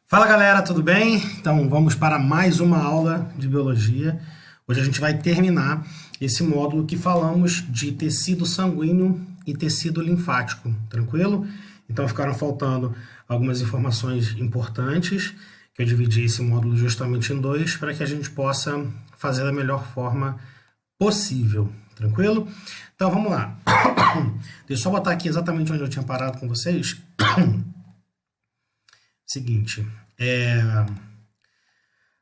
Fala galera, tudo bem? Então vamos para mais uma aula de biologia. Hoje a gente vai terminar esse módulo que falamos de tecido sanguíneo e tecido linfático, tranquilo? Então ficaram faltando algumas informações importantes, que eu dividi esse módulo justamente em dois, para que a gente possa fazer da melhor forma possível, tranquilo? Então vamos lá. Deixa eu só botar aqui exatamente onde eu tinha parado com vocês. Seguinte,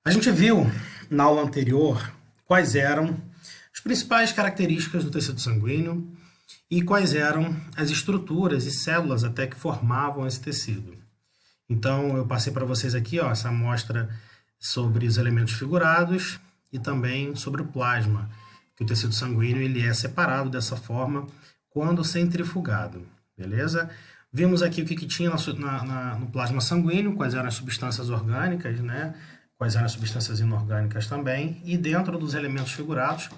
a gente viu na aula anterior quais eram as principais características do tecido sanguíneo e quais eram as estruturas e células até que formavam esse tecido. Então, eu passei para vocês aqui essa amostra sobre os elementos figurados e também sobre o plasma, que o tecido sanguíneo ele é separado dessa forma quando centrifugado, beleza? Vimos aqui o que tinha no plasma sanguíneo, quais eram as substâncias orgânicas, né? Quais eram as substâncias inorgânicas também, e dentro dos elementos figurados,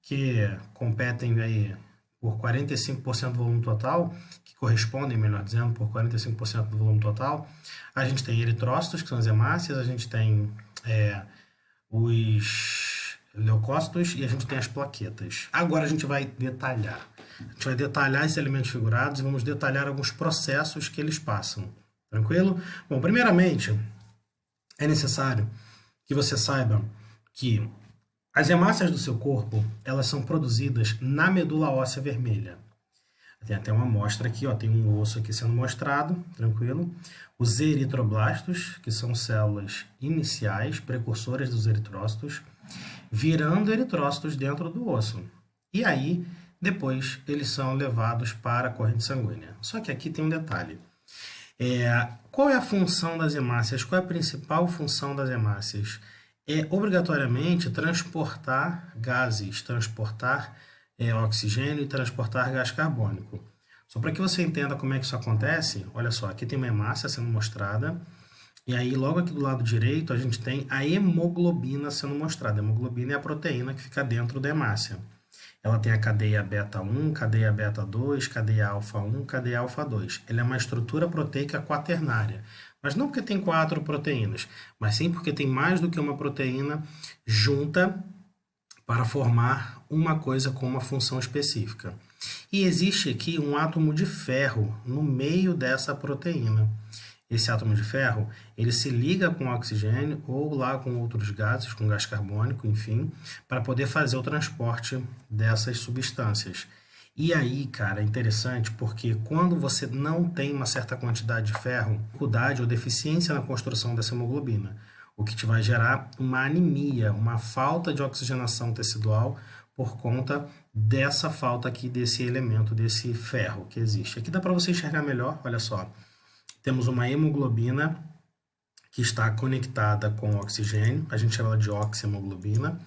que competem aí por 45% do volume total, que correspondem, melhor dizendo, por 45% do volume total, a gente tem eritrócitos, que são as hemácias, a gente tem os leucócitos e a gente tem as plaquetas. Agora a gente vai detalhar. A gente vai detalhar esses elementos figurados e vamos detalhar alguns processos que eles passam. Tranquilo? Bom, primeiramente, é necessário que você saiba que as hemácias do seu corpo, elas são produzidas na medula óssea vermelha. Tem até uma amostra aqui, tem um osso aqui sendo mostrado, tranquilo? Os eritroblastos, que são células iniciais, precursoras dos eritrócitos, virando eritrócitos dentro do osso. E aí, depois, eles são levados para a corrente sanguínea. Só que aqui tem um detalhe. Qual é a função das hemácias? Qual é a principal função das hemácias? É obrigatoriamente transportar gases, transportar oxigênio e transportar gás carbônico. Só para que você entenda como é que isso acontece, olha só, aqui tem uma hemácia sendo mostrada, e aí logo aqui do lado direito a gente tem a hemoglobina sendo mostrada. A hemoglobina é a proteína que fica dentro da hemácia. Ela tem a cadeia beta 1, cadeia beta 2, cadeia alfa 1, cadeia alfa 2. Ela é uma estrutura proteica quaternária. Mas não porque tem 4 proteínas, mas sim porque tem mais do que uma proteína junta para formar uma coisa com uma função específica. E existe aqui um átomo de ferro no meio dessa proteína. Esse átomo de ferro, ele se liga com o oxigênio ou lá com outros gases, com gás carbônico, enfim, para poder fazer o transporte dessas substâncias. E aí, cara, é interessante porque quando você não tem uma certa quantidade de ferro, dificuldade ou deficiência na construção dessa hemoglobina, o que te vai gerar uma anemia, uma falta de oxigenação tecidual por conta dessa falta aqui desse elemento, desse ferro que existe. Aqui dá para você enxergar melhor, olha só. Temos uma hemoglobina que está conectada com o oxigênio, a gente chama ela de oxihemoglobina.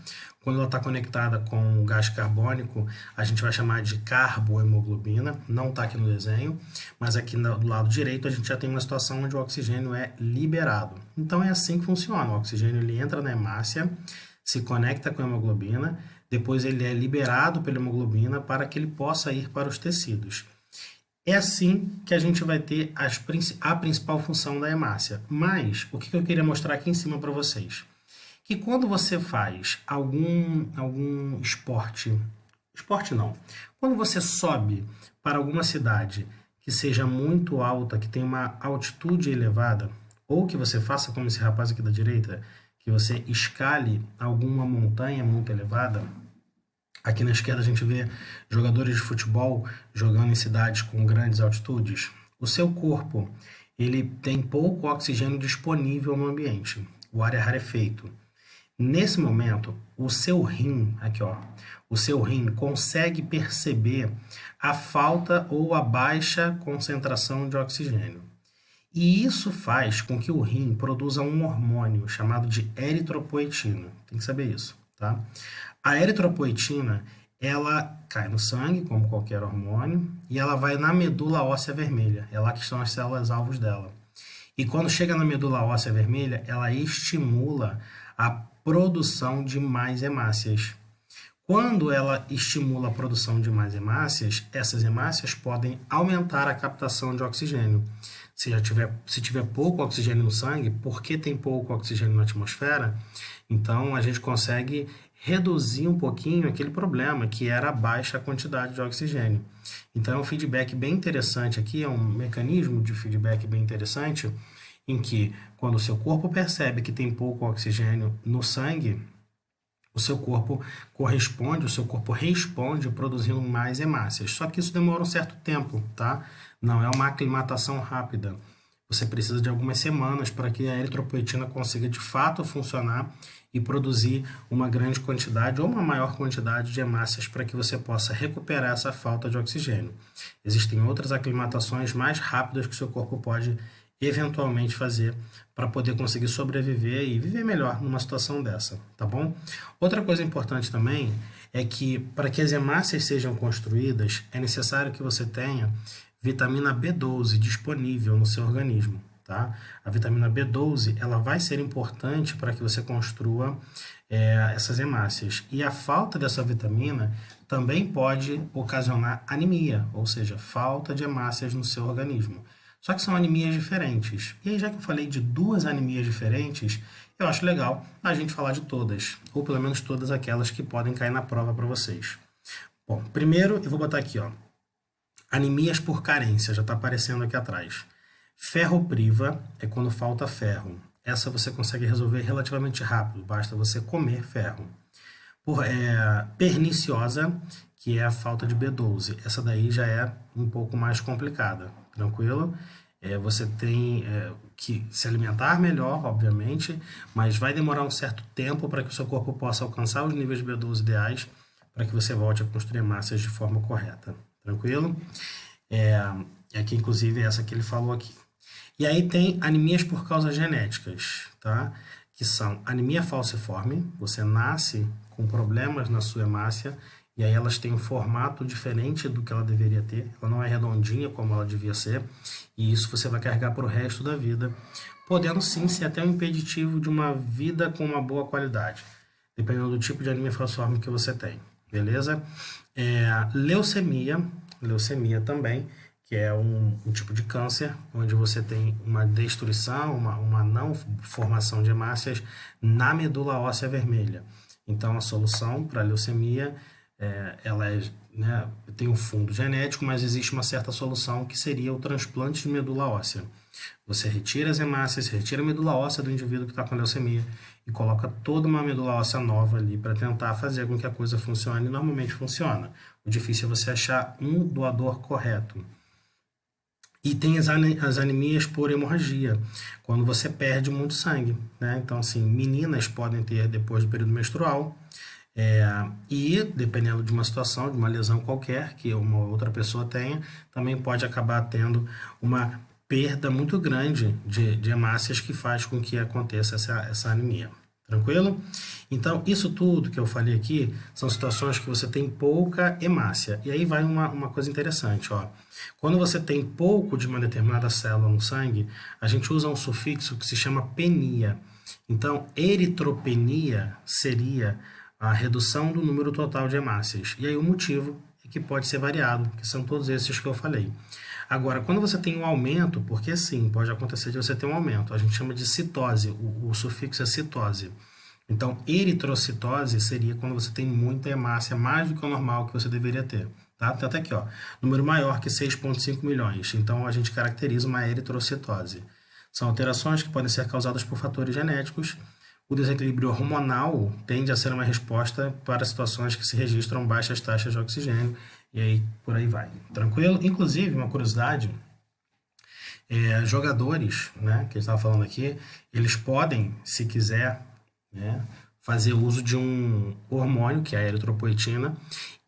Quando ela está conectada com o gás carbônico, a gente vai chamar de carbohemoglobina, não está aqui no desenho, mas aqui do lado direito a gente já tem uma situação onde o oxigênio é liberado. Então é assim que funciona, o oxigênio ele entra na hemácia, se conecta com a hemoglobina, depois ele é liberado pela hemoglobina para que ele possa ir para os tecidos. É assim que a gente vai ter a principal função da hemácia. Mas, o que eu queria mostrar aqui em cima para vocês? Que quando você faz algum esporte não, quando você sobe para alguma cidade que seja muito alta, que tenha uma altitude elevada, ou que você faça como esse rapaz aqui da direita, que você escale alguma montanha muito elevada. Aqui na esquerda a gente vê jogadores de futebol jogando em cidades com grandes altitudes. O seu corpo ele tem pouco oxigênio disponível no ambiente. O ar é rarefeito. Nesse momento, o seu rim, o seu rim consegue perceber a falta ou a baixa concentração de oxigênio. E isso faz com que o rim produza um hormônio chamado de eritropoetina. Tem que saber isso, tá? A eritropoetina, ela cai no sangue, como qualquer hormônio, e ela vai na medula óssea vermelha. É lá que estão as células alvos dela. E quando chega na medula óssea vermelha, ela estimula a produção de mais hemácias. Quando ela estimula a produção de mais hemácias, essas hemácias podem aumentar a captação de oxigênio. Se tiver pouco oxigênio no sangue, porque tem pouco oxigênio na atmosfera, então a gente consegue reduzir um pouquinho aquele problema, que era a baixa quantidade de oxigênio. Então é um feedback bem interessante aqui, é um mecanismo de feedback bem interessante, em que quando o seu corpo percebe que tem pouco oxigênio no sangue, o seu corpo responde produzindo mais hemácias. Só que isso demora um certo tempo, tá? Não é uma aclimatação rápida. Você precisa de algumas semanas para que a eritropoetina consiga de fato funcionar e produzir uma grande quantidade ou uma maior quantidade de hemácias para que você possa recuperar essa falta de oxigênio. Existem outras aclimatações mais rápidas que o seu corpo pode eventualmente fazer para poder conseguir sobreviver e viver melhor numa situação dessa, tá bom? Outra coisa importante também é que para que as hemácias sejam construídas, é necessário que você tenha vitamina B12 disponível no seu organismo, tá? A vitamina B12, ela vai ser importante para que você construa essas hemácias. E a falta dessa vitamina também pode ocasionar anemia, ou seja, falta de hemácias no seu organismo. Só que são anemias diferentes. E aí, já que eu falei de duas anemias diferentes, eu acho legal a gente falar de todas, ou pelo menos todas aquelas que podem cair na prova para vocês. Bom, primeiro eu vou botar aqui, ó, anemias por carência, já está aparecendo aqui atrás. Ferropriva é quando falta ferro. Essa você consegue resolver relativamente rápido, basta você comer ferro. Perniciosa, que é a falta de B12. Essa daí já é um pouco mais complicada, tranquilo? Você tem que se alimentar melhor, obviamente, mas vai demorar um certo tempo para que o seu corpo possa alcançar os níveis de B12 ideais para que você volte a construir hemácias de forma correta, tranquilo? Aqui, inclusive, essa que ele falou aqui. E aí tem anemias por causas genéticas, tá? Que são anemia falciforme, você nasce com problemas na sua hemácia, e aí elas têm um formato diferente do que ela deveria ter, ela não é redondinha como ela devia ser, e isso você vai carregar para o resto da vida, podendo sim ser até um impeditivo de uma vida com uma boa qualidade, dependendo do tipo de anemia falciforme que você tem, beleza? Leucemia também, que é um tipo de câncer, onde você tem uma destruição, uma não formação de hemácias na medula óssea vermelha. Então, a solução para a leucemia, ela tem um fundo genético, mas existe uma certa solução que seria o transplante de medula óssea. Você retira as hemácias, retira a medula óssea do indivíduo que está com leucemia e coloca toda uma medula óssea nova ali para tentar fazer com que a coisa funcione, e normalmente funciona. O difícil é você achar um doador correto. E tem as anemias por hemorragia, quando você perde muito sangue, né? Então, assim, meninas podem ter depois do período menstrual, e dependendo de uma situação, de uma lesão qualquer que uma outra pessoa tenha, também pode acabar tendo uma perda muito grande de hemácias que faz com que aconteça essa anemia. Tranquilo? Então, isso tudo que eu falei aqui são situações que você tem pouca hemácia. E aí vai uma coisa interessante, ó. Quando você tem pouco de uma determinada célula no sangue, a gente usa um sufixo que se chama penia. Então, eritropenia seria a redução do número total de hemácias. E aí o motivo é que pode ser variado, que são todos esses que eu falei. Agora, quando você tem um aumento, porque sim, pode acontecer de você ter um aumento, a gente chama de citose, o sufixo é citose. Então, eritrocitose seria quando você tem muita hemácia, mais do que o normal que você deveria ter. Tá? Tem até aqui, ó, número maior que 6,5 milhões. Então, a gente caracteriza uma eritrocitose. São alterações que podem ser causadas por fatores genéticos. O desequilíbrio hormonal tende a ser uma resposta para situações que se registram baixas taxas de oxigênio. E aí, por aí vai. Tranquilo? Inclusive, uma curiosidade, jogadores, né, que a gente estava falando aqui, eles podem, se quiser, né, fazer uso de um hormônio, que é a eritropoetina,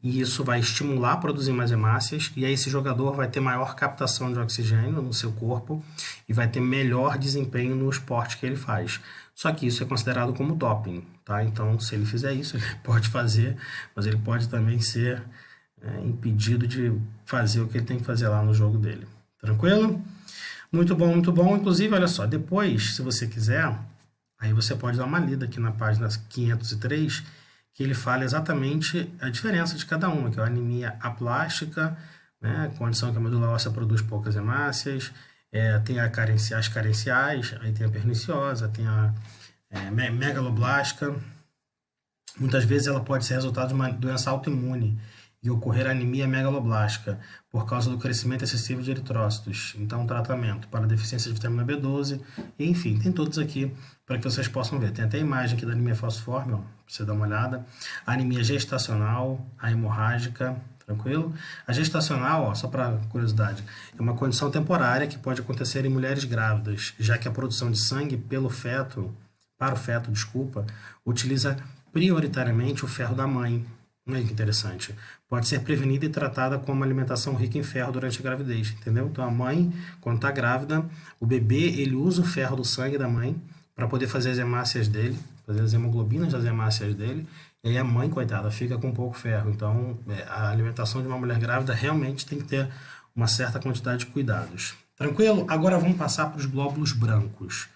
e isso vai estimular a produzir mais hemácias, e aí esse jogador vai ter maior captação de oxigênio no seu corpo e vai ter melhor desempenho no esporte que ele faz. Só que isso é considerado como doping, tá? Então, se ele fizer isso, ele pode fazer, mas ele pode também ser impedido de fazer o que ele tem que fazer lá no jogo dele. Tranquilo? Muito bom, muito bom. Inclusive, olha só, depois, se você quiser, aí você pode dar uma lida aqui na página 503, que ele fala exatamente a diferença de cada uma, que é a anemia aplástica, né, condição que a medula óssea produz poucas hemácias, Tem as carenciais, aí tem a perniciosa, tem a megaloblástica. Muitas vezes ela pode ser resultado de uma doença autoimune e ocorrer anemia megaloblástica por causa do crescimento excessivo de eritrócitos. Então, tratamento para deficiência de vitamina B12, e, enfim, tem todos aqui para que vocês possam ver. Tem até a imagem aqui da anemia falciforme, ó, para você dar uma olhada. A anemia gestacional, a hemorrágica, tranquilo? A gestacional, ó, só para curiosidade, é uma condição temporária que pode acontecer em mulheres grávidas, já que a produção de sangue para o feto, utiliza prioritariamente o ferro da mãe. Olha que interessante. Pode ser prevenida e tratada com uma alimentação rica em ferro durante a gravidez, entendeu? Então a mãe, quando está grávida, o bebê ele usa o ferro do sangue da mãe para poder fazer as hemácias dele, fazer as hemoglobinas das hemácias dele, e aí a mãe, coitada, fica com pouco ferro. Então a alimentação de uma mulher grávida realmente tem que ter uma certa quantidade de cuidados. Tranquilo? Agora vamos passar para os glóbulos brancos,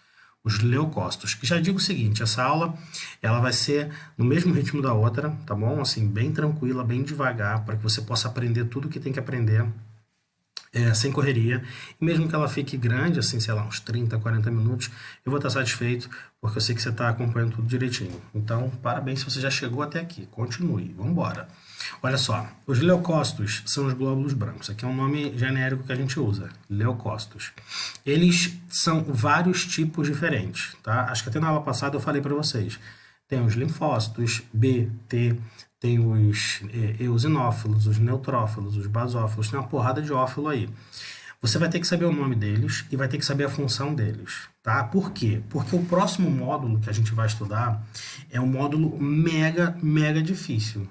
os leucócitos, que já digo o seguinte, essa aula ela vai ser no mesmo ritmo da outra, tá bom? Assim, bem tranquila, bem devagar, para que você possa aprender tudo que tem que aprender, sem correria, e mesmo que ela fique grande, assim, sei lá, uns 30, 40 minutos, eu vou estar satisfeito, porque eu sei que você está acompanhando tudo direitinho. Então, parabéns se você já chegou até aqui, continue, vamos embora. Olha só, os leucócitos são os glóbulos brancos, aqui é um nome genérico que a gente usa, leucócitos. Eles são vários tipos diferentes, tá? Acho que até na aula passada eu falei para vocês. Tem os linfócitos, B, T, tem os eosinófilos, os neutrófilos, os basófilos, tem uma porrada de ófilo aí. Você vai ter que saber o nome deles e vai ter que saber a função deles, tá? Por quê? Porque o próximo módulo que a gente vai estudar é um módulo mega difícil,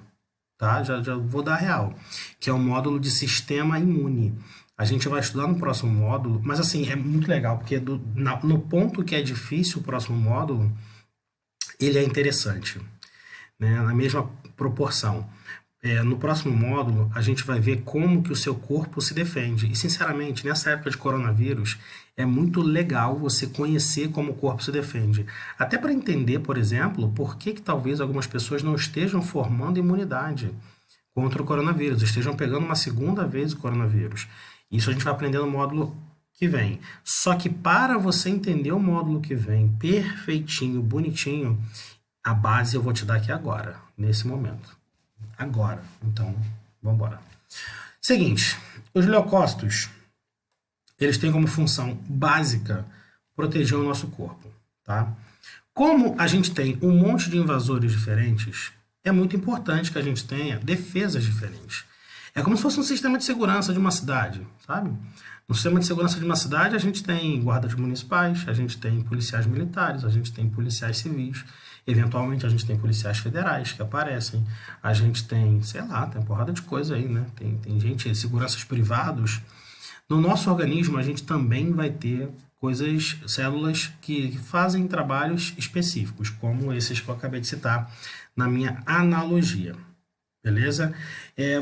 tá? Já vou dar real, que é o módulo de sistema imune. A gente vai estudar no próximo módulo, mas assim, é muito legal, porque no ponto que é difícil o próximo módulo, ele é interessante, né? Na mesma proporção. No próximo módulo, a gente vai ver como que o seu corpo se defende. E, sinceramente, nessa época de coronavírus, é muito legal você conhecer como o corpo se defende. Até para entender, por exemplo, por que talvez algumas pessoas não estejam formando imunidade contra o coronavírus, estejam pegando uma segunda vez o coronavírus. Isso a gente vai aprender no módulo que vem. Só que para você entender o módulo que vem perfeitinho, bonitinho, a base eu vou te dar aqui agora, nesse momento. Agora. Então, vamos embora. Seguinte, os leucócitos, eles têm como função básica proteger o nosso corpo, tá? Como a gente tem um monte de invasores diferentes, é muito importante que a gente tenha defesas diferentes. É como se fosse um sistema de segurança de uma cidade, sabe? No sistema de segurança de uma cidade, a gente tem guardas municipais, a gente tem policiais militares, a gente tem policiais civis, eventualmente a gente tem policiais federais que aparecem, a gente tem, sei lá, tem uma porrada de coisa aí, né? Tem gente, seguranças privados. No nosso organismo, a gente também vai ter células que fazem trabalhos específicos, como esses que eu acabei de citar na minha analogia. Beleza?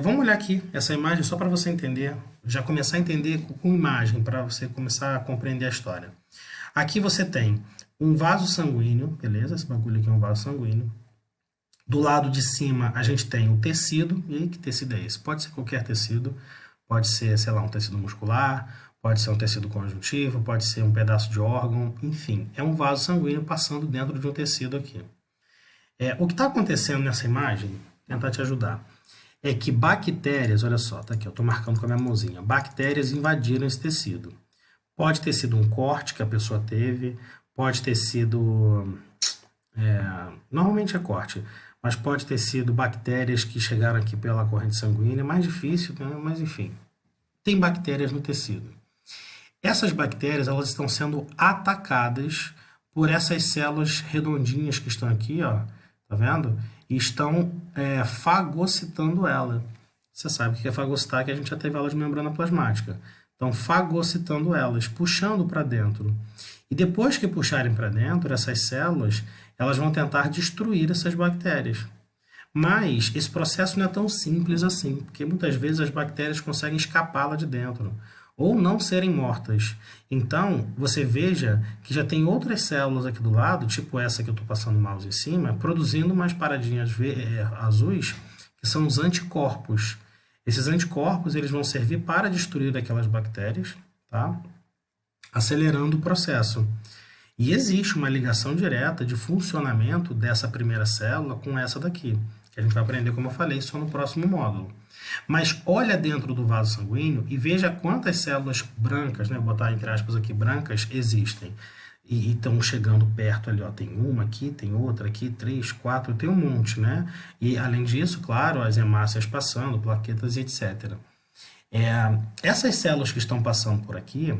Vamos olhar aqui essa imagem só para você entender, já começar a entender com imagem, para você começar a compreender a história. Aqui você tem um vaso sanguíneo, beleza? Esse bagulho aqui é um vaso sanguíneo. Do lado de cima a gente tem o tecido. E aí, que tecido é esse? Pode ser qualquer tecido, pode ser, sei lá, um tecido muscular, pode ser um tecido conjuntivo, pode ser um pedaço de órgão, enfim. É um vaso sanguíneo passando dentro de um tecido aqui. O que está acontecendo nessa imagem, tentar te ajudar, é que bactérias, olha só, tá aqui, eu estou marcando com a minha mãozinha, bactérias invadiram esse tecido. Pode ter sido um corte que a pessoa teve, pode ter sido, normalmente é corte, mas pode ter sido bactérias que chegaram aqui pela corrente sanguínea, mais difícil, né? Mas enfim, tem bactérias no tecido. Essas bactérias, elas estão sendo atacadas por essas células redondinhas que estão aqui, ó, tá vendo? E estão fagocitando ela. Você sabe o que é fagocitar, que a gente já teve aula de membrana plasmática. Então, fagocitando elas, puxando para dentro. E depois que puxarem para dentro, essas células, elas vão tentar destruir essas bactérias. Mas esse processo não é tão simples assim, porque muitas vezes as bactérias conseguem escapar lá de dentro, ou não serem mortas. Então, você veja que já tem outras células aqui do lado, tipo essa que eu estou passando o mouse em cima, produzindo umas paradinhas azuis, que são os anticorpos. Esses anticorpos eles vão servir para destruir aquelas bactérias, tá? acelerando o processo. E existe uma ligação direta de funcionamento dessa primeira célula com essa daqui, que a gente vai aprender, como eu falei, só no próximo módulo. Mas olha dentro do vaso sanguíneo e veja quantas células brancas, né, vou botar entre aspas aqui, brancas, existem. E estão chegando perto ali, ó, tem uma aqui, tem outra aqui, 3, 4, tem um monte, né? E além disso, claro, as hemácias passando, plaquetas e etc. Essas células que estão passando por aqui,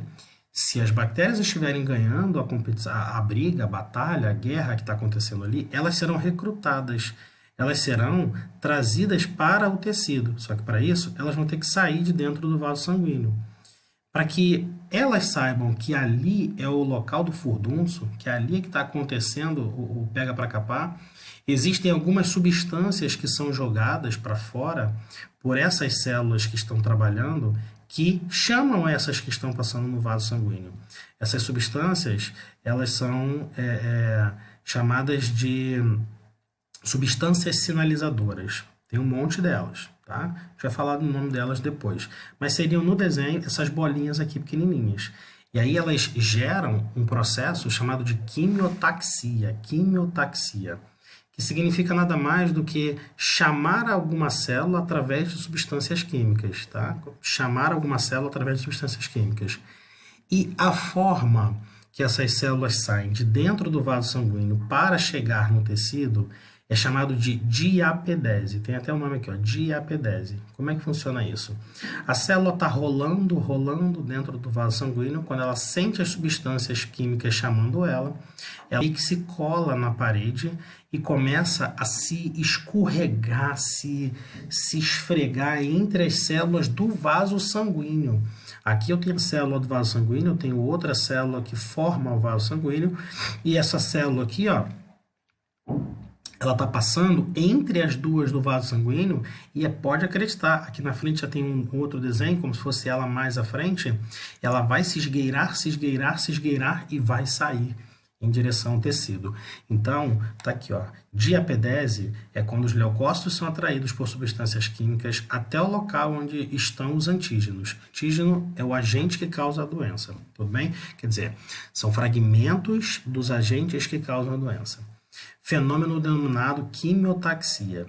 se as bactérias estiverem ganhando a briga, a batalha, a guerra que está acontecendo ali, elas serão recrutadas, elas serão trazidas para o tecido. Só que para isso, elas vão ter que sair de dentro do vaso sanguíneo. Para que elas saibam que ali é o local do furdúncio, que é ali que está acontecendo o pega para capar, existem algumas substâncias que são jogadas para fora por essas células que estão trabalhando, que chamam essas que estão passando no vaso sanguíneo. Essas substâncias, elas são chamadas de substâncias sinalizadoras. Tem um monte delas, tá? A gente vai falar do nome delas depois. Mas seriam no desenho essas bolinhas aqui pequenininhas. E aí elas geram um processo chamado de quimiotaxia. Quimiotaxia, que significa nada mais do que chamar alguma célula através de substâncias químicas, tá? Chamar alguma célula através de substâncias químicas. E a forma que essas células saem de dentro do vaso sanguíneo para chegar no tecido é chamado de diapedese. Tem até o nome aqui, ó, diapedese. Como é que funciona isso? A célula está rolando dentro do vaso sanguíneo. Quando ela sente as substâncias químicas chamando ela que se cola na parede e começa a se escorregar, se esfregar entre as células do vaso sanguíneo. Aqui eu tenho a célula do vaso sanguíneo, eu tenho outra célula que forma o vaso sanguíneo, e essa célula aqui, ó, ela está passando entre as duas do vaso sanguíneo e pode acreditar, aqui na frente já tem um outro desenho, como se fosse ela mais à frente, ela vai se esgueirar e vai sair em direção ao tecido. Então, tá aqui, ó, diapedese é quando os leucócitos são atraídos por substâncias químicas até o local onde estão os antígenos. Antígeno é o agente que causa a doença, tudo bem? Quer dizer, são fragmentos dos agentes que causam a doença. Fenômeno denominado quimiotaxia.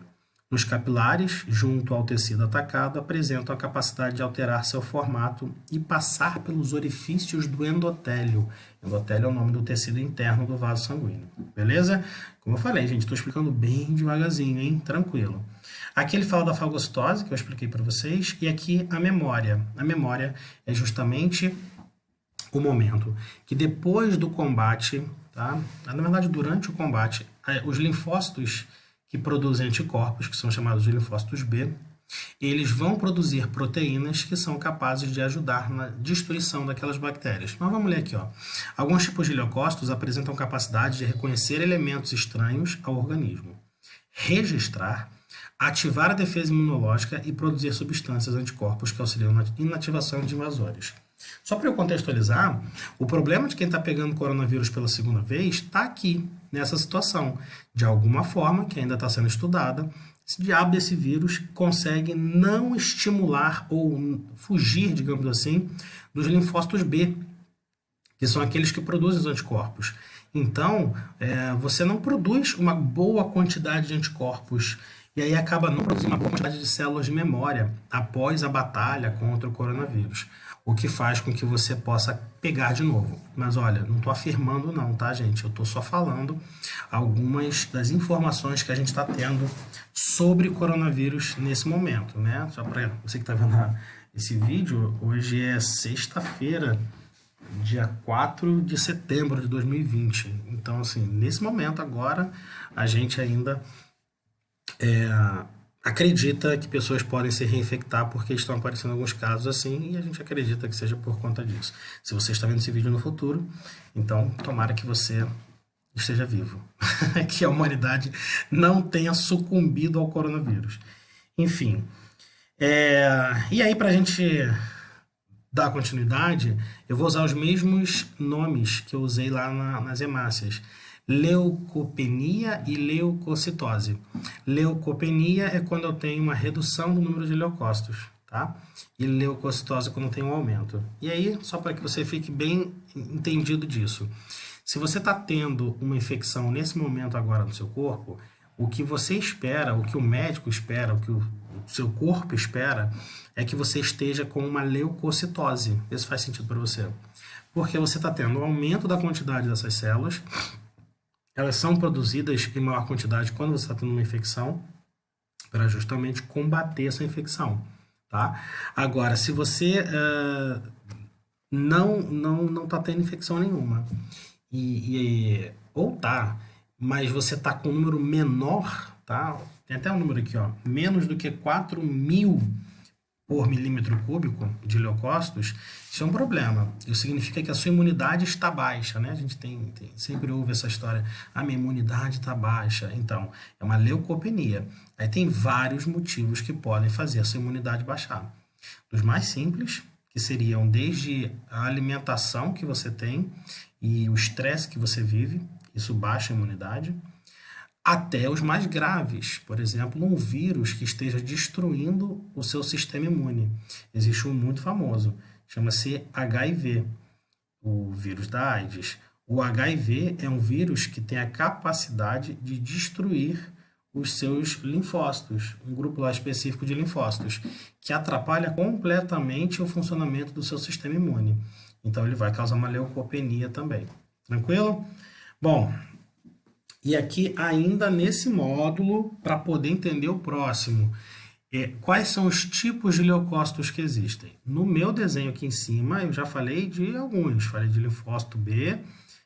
Nos capilares, junto ao tecido atacado, apresentam a capacidade de alterar seu formato e passar pelos orifícios do endotélio. Endotélio é o nome do tecido interno do vaso sanguíneo. Beleza? Como eu falei, gente, estou explicando bem devagarzinho, hein? Tranquilo. Aqui ele fala da fagocitose, que eu expliquei para vocês, e aqui a memória. A memória é justamente o momento que depois do combate, tá? Na verdade, durante o combate, os linfócitos que produzem anticorpos, que são chamados de linfócitos B, eles vão produzir proteínas que são capazes de ajudar na destruição daquelas bactérias. Mas vamos ler aqui, ó. Alguns tipos de leucócitos apresentam capacidade de reconhecer elementos estranhos ao organismo, registrar, ativar a defesa imunológica e produzir substâncias anticorpos que auxiliam na inativação de invasores. Só para eu contextualizar, o problema de quem está pegando coronavírus pela segunda vez está aqui, nessa situação. De alguma forma, que ainda está sendo estudada, esse diabo desse vírus consegue não estimular ou fugir, digamos assim, dos linfócitos B, que são aqueles que produzem os anticorpos. Então, você não produz uma boa quantidade de anticorpos e aí acaba não produzindo uma boa quantidade de células de memória após a batalha contra o coronavírus, o que faz com que você possa pegar de novo. Mas olha, não estou afirmando não, tá, gente? Eu estou só falando algumas das informações que a gente está tendo sobre coronavírus nesse momento, né? Só para você que está vendo esse vídeo, hoje é sexta-feira, dia 4 de setembro de 2020. Então, assim, nesse momento agora, a gente ainda acredita que pessoas podem se reinfectar porque estão aparecendo alguns casos assim, e a gente acredita que seja por conta disso. Se você está vendo esse vídeo no futuro, então tomara que você esteja vivo, que a humanidade não tenha sucumbido ao coronavírus. Enfim, e aí para a gente dar continuidade, eu vou usar os mesmos nomes que eu usei lá nas hemácias. Leucopenia e leucocitose. Leucopenia é quando eu tenho uma redução do número de leucócitos, tá? tá? E leucocitose quando tem um aumento. E aí, só para que você fique bem entendido disso, se você está tendo uma infecção nesse momento agora no seu corpo, o que você espera, o que o médico espera, o que o seu corpo espera, é que você esteja com uma leucocitose. Isso faz sentido para você. Porque você está tendo um aumento da quantidade dessas células, elas são produzidas em maior quantidade quando você está tendo uma infecção, para justamente combater essa infecção, tá? Agora, se você não está tendo infecção nenhuma, ou tá, mas você tá com um número menor, tá? Tem até um número aqui, ó, menos do que 4.000 por milímetro cúbico de leucócitos, isso é um problema. Isso significa que a sua imunidade está baixa, né? A gente sempre ouve essa história, a minha imunidade está baixa. Então, é uma leucopenia. Aí tem vários motivos que podem fazer a sua imunidade baixar. Dos mais simples, que seriam desde a alimentação que você tem e o estresse que você vive, isso baixa a imunidade, até os mais graves, por exemplo, um vírus que esteja destruindo o seu sistema imune. Existe um muito famoso, chama-se HIV, o vírus da AIDS. O HIV é um vírus que tem a capacidade de destruir os seus linfócitos, um grupo lá específico de linfócitos, que atrapalha completamente o funcionamento do seu sistema imune. Então, ele vai causar uma leucopenia também. Tranquilo? Bom, e aqui ainda nesse módulo, para poder entender o próximo, quais são os tipos de leucócitos que existem? No meu desenho aqui em cima, eu já falei de alguns. Falei de linfócito B,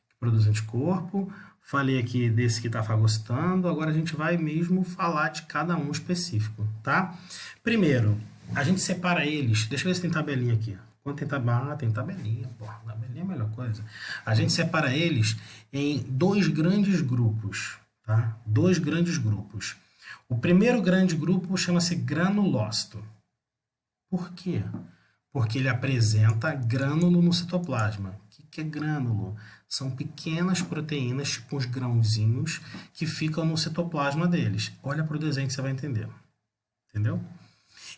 que produz anticorpo. Falei aqui desse que está fagocitando. Agora a gente vai mesmo falar de cada um específico, tá? Primeiro, a gente separa eles. Deixa eu ver se tem tabelinha aqui. Quando tem tabelinha, tem tabelinha. Porra, tabelinha é a melhor coisa. A gente separa eles em dois grandes grupos, tá? Dois grandes grupos. O primeiro grande grupo chama-se granulócito. Por quê? Porque ele apresenta grânulo no citoplasma. O que é grânulo? São pequenas proteínas, tipo uns grãozinhos, que ficam no citoplasma deles. Olha para o desenho que você vai entender. Entendeu?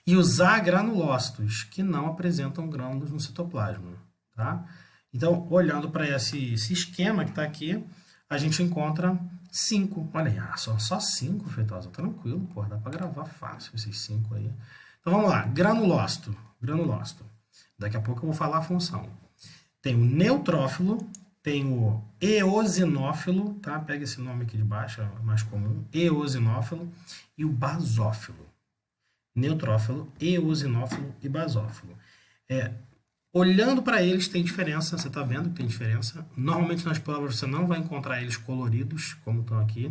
E os agranulócitos, que não apresentam grânulos no citoplasma. Tá? Então, olhando para esse esquema que está aqui, a gente encontra 5. Olha aí, só 5, Feitosa. Tranquilo, pô, dá para gravar fácil esses 5 aí. Então, vamos lá. Granulócito. Daqui a pouco eu vou falar a função. Tem o neutrófilo, tem o eosinófilo, tá? Pega esse nome aqui de baixo, é mais comum. Eosinófilo e o basófilo. Neutrófilo, eosinófilo e basófilo. Olhando para eles tem diferença, você está vendo que tem diferença. Normalmente nas provas você não vai encontrar eles coloridos, como estão aqui,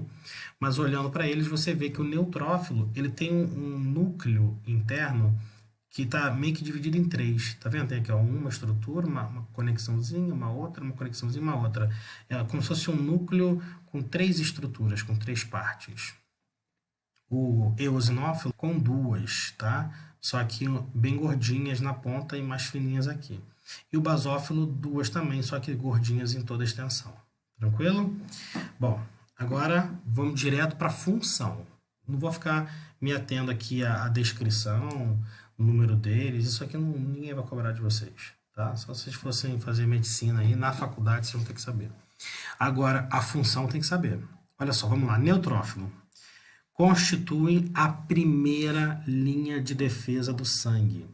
mas olhando para eles você vê que o neutrófilo ele tem um núcleo interno que está meio que dividido em 3. Tá vendo? Tem aqui ó, uma estrutura, uma conexãozinha, uma conexãozinha, uma outra. É como se fosse um núcleo com 3 estruturas, com 3 partes. O eosinófilo com 2, tá? Só que bem gordinhas na ponta e mais fininhas aqui. E o basófilo, 2 também, só que gordinhas em toda a extensão. Tranquilo? Bom, agora vamos direto para a função. Não vou ficar me atendo aqui à descrição, o número deles, isso aqui ninguém vai cobrar de vocês, tá? Só se vocês fossem fazer medicina aí, na faculdade vocês vão ter que saber. Agora, a função tem que saber. Olha só, vamos lá, neutrófilo. Constituem a primeira linha de defesa do sangue,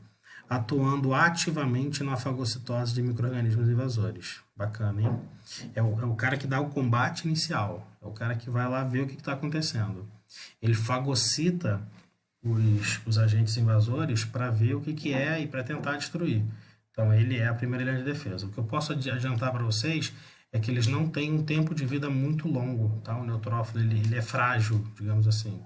atuando ativamente na fagocitose de micro-organismos invasores. Bacana, hein? É o cara que dá o combate inicial, é o cara que vai lá ver o que está acontecendo. Ele fagocita os agentes invasores para ver o que é e para tentar destruir. Então, ele é a primeira linha de defesa. O que eu posso adiantar para vocês é que eles não têm um tempo de vida muito longo, tá? O neutrófilo ele é frágil, digamos assim.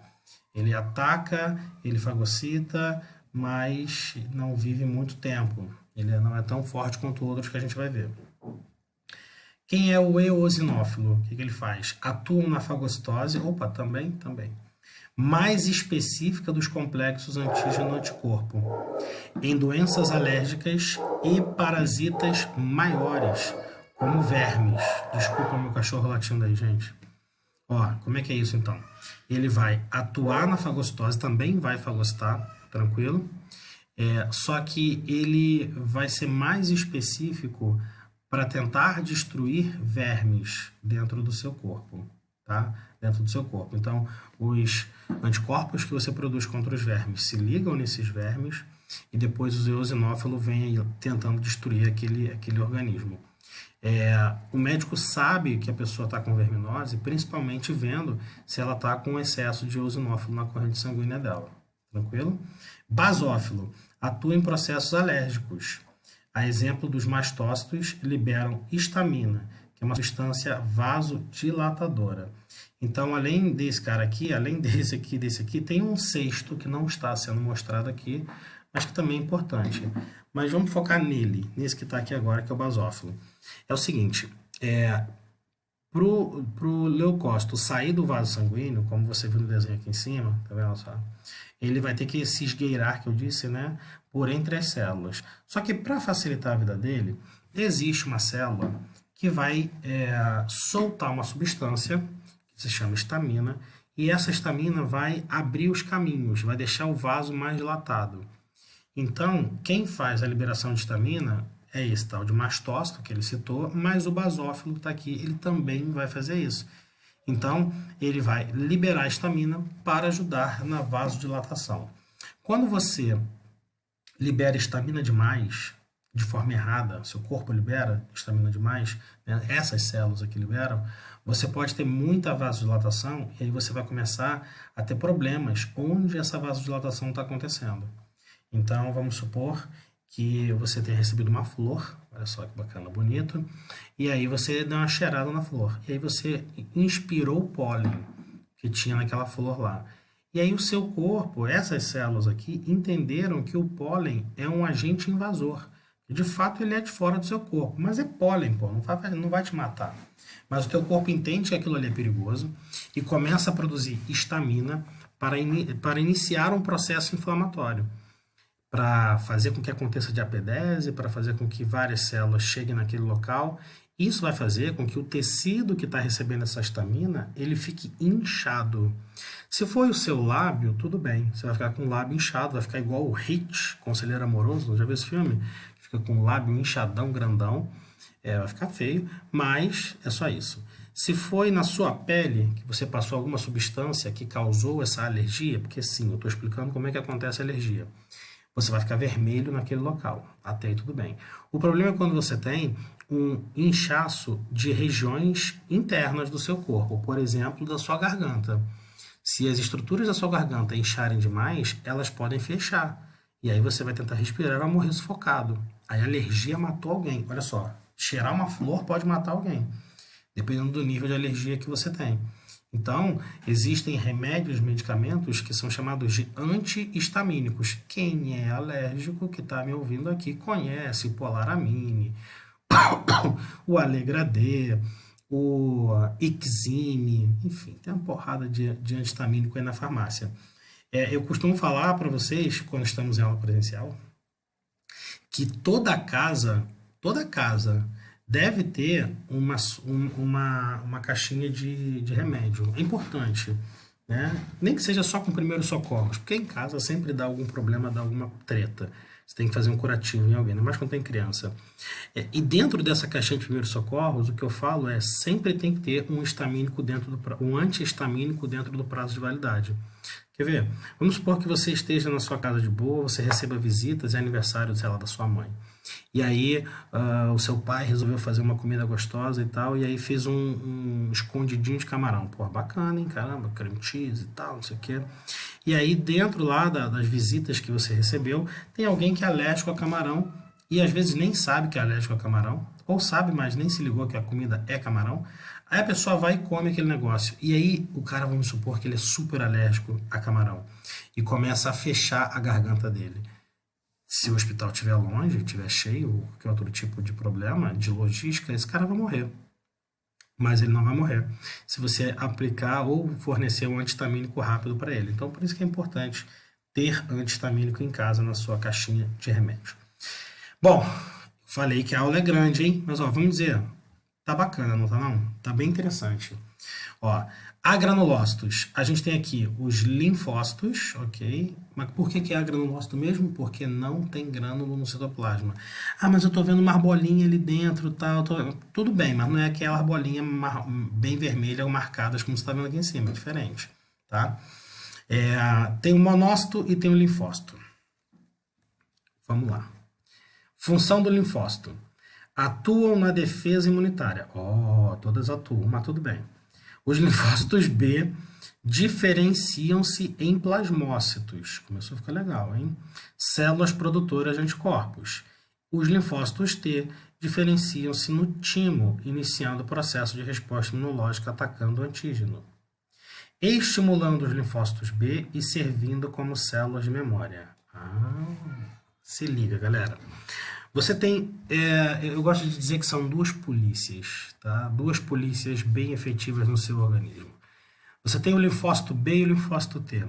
Ele ataca, ele fagocita, mas não vive muito tempo. Ele não é tão forte quanto outros que a gente vai ver. Quem é o eosinófilo? O que ele faz? Atua na fagocitose, também, mais específica dos complexos antígeno-anticorpo, em doenças alérgicas e parasitas maiores, como vermes. Desculpa meu cachorro latindo aí, gente. Ó, como é que é isso então? Ele vai atuar na fagocitose, também vai fagocitar, tranquilo? Só que ele vai ser mais específico para tentar destruir vermes dentro do seu corpo, tá? Dentro do seu corpo. Então, os anticorpos que você produz contra os vermes se ligam nesses vermes e depois o eosinófilo vem aí tentando destruir aquele organismo. O médico sabe que a pessoa está com verminose, principalmente vendo se ela está com excesso de eosinófilo na corrente sanguínea dela. Tranquilo? Basófilo atua em processos alérgicos. A exemplo dos mastócitos, liberam histamina, que é uma substância vasodilatadora. Então, além desse cara aqui, além desse aqui, tem um sexto que não está sendo mostrado aqui, mas que também é importante. Mas vamos focar nesse que está aqui agora, que é o basófilo. É o seguinte, pro leucócito sair do vaso sanguíneo, como você viu no desenho aqui em cima, tá vendo só? Ele vai ter que se esgueirar, que eu disse, né, por entre as células. Só que para facilitar a vida dele, existe uma célula que vai soltar uma substância que se chama histamina, e essa histamina vai abrir os caminhos, vai deixar o vaso mais dilatado. Então, quem faz a liberação de histamina é esse tal de mastócito que ele citou, mas o basófilo que está aqui, ele também vai fazer isso. Então, ele vai liberar a histamina para ajudar na vasodilatação. Quando você libera histamina demais, de forma errada, seu corpo libera histamina demais, né, essas células aqui liberam, você pode ter muita vasodilatação e aí você vai começar a ter problemas onde essa vasodilatação está acontecendo. Então, vamos supor que você tenha recebido uma flor, olha só que bacana, bonito, e aí você deu uma cheirada na flor, e aí você inspirou o pólen que tinha naquela flor lá. E aí o seu corpo, essas células aqui, entenderam que o pólen é um agente invasor. De fato, ele é de fora do seu corpo, mas é pólen, pô, não vai te matar. Mas o teu corpo entende que aquilo ali é perigoso e começa a produzir histamina para iniciar um processo inflamatório, para fazer com que aconteça diapedese, para fazer com que várias células cheguem naquele local. Isso vai fazer com que o tecido que está recebendo essa histamina, ele fique inchado. Se for o seu lábio, tudo bem. Você vai ficar com o lábio inchado, vai ficar igual o Hit, Conselheiro Amoroso, já viu esse filme? Fica com o lábio inchadão, grandão. Vai ficar feio, mas é só isso. Se foi na sua pele que você passou alguma substância que causou essa alergia, porque sim, eu estou explicando como é que acontece a alergia. Você vai ficar vermelho naquele local. Até aí tudo bem. O problema é quando você tem um inchaço de regiões internas do seu corpo, por exemplo, da sua garganta. Se as estruturas da sua garganta incharem demais, elas podem fechar. E aí você vai tentar respirar e vai morrer sufocado. Aí a alergia matou alguém. Olha só, cheirar uma flor pode matar alguém, dependendo do nível de alergia que você tem. Então, existem remédios, medicamentos que são chamados de antihistamínicos. Quem é alérgico, que está me ouvindo aqui, conhece o Polaramine, o Alegra D, o Ixine, enfim, tem uma porrada de antihistamínico aí na farmácia. Eu costumo falar para vocês, quando estamos em aula presencial, que toda casa deve ter uma caixinha de remédio. É importante, né? Nem que seja só com primeiros socorros, porque em casa sempre dá algum problema, dá alguma treta. Você tem que fazer um curativo em alguém, ainda mais quando tem criança. E dentro dessa caixinha de primeiros socorros, o que eu falo é sempre tem que ter um antihistamínico dentro do prazo de validade. Quer ver? Vamos supor que você esteja na sua casa de boa, você receba visitas, é aniversário, sei lá, da sua mãe. E aí o seu pai resolveu fazer uma comida gostosa e tal, e aí fez um escondidinho de camarão. Pô, bacana, hein? Caramba, cream cheese e tal, não sei o quê. E aí dentro lá das visitas que você recebeu, tem alguém que é alérgico a camarão, e às vezes nem sabe que é alérgico a camarão, ou sabe, mas nem se ligou que a comida é camarão. Aí a pessoa vai e come aquele negócio. E aí o cara, vamos supor que ele é super alérgico a camarão, e começa a fechar a garganta dele. Se o hospital estiver longe, estiver cheio, ou qualquer outro tipo de problema de logística, esse cara vai morrer. Mas ele não vai morrer se você aplicar ou fornecer um antihistamínico rápido para ele. Então, por isso que é importante ter antihistamínico em casa na sua caixinha de remédio. Bom, falei que a aula é grande, hein? Mas ó, vamos dizer, Tá bacana, não tá não? Tá bem interessante. Ó, agranulócitos. A gente tem aqui os linfócitos, ok? Mas por que que é agranulócito mesmo? Porque não tem grânulo no citoplasma. Ah, mas eu tô vendo uma arbolinha ali dentro, tal. Tudo bem, mas não é aquela arbolinha bem vermelha ou marcadas como você está vendo aqui em cima, é diferente, tá? Tem o monócito e tem o linfócito. Vamos lá. Função do linfócito. Atuam na defesa imunitária. Todas atuam, mas tudo bem. Os linfócitos B diferenciam-se em plasmócitos. Começou a ficar legal, hein? Células produtoras de anticorpos. Os linfócitos T diferenciam-se no timo, iniciando o processo de resposta imunológica atacando o antígeno, estimulando os linfócitos B e servindo como células de memória. Se liga, galera. Você tem, eu gosto de dizer que são duas polícias, tá? Duas polícias bem efetivas no seu organismo. Você tem o linfócito B e o linfócito T.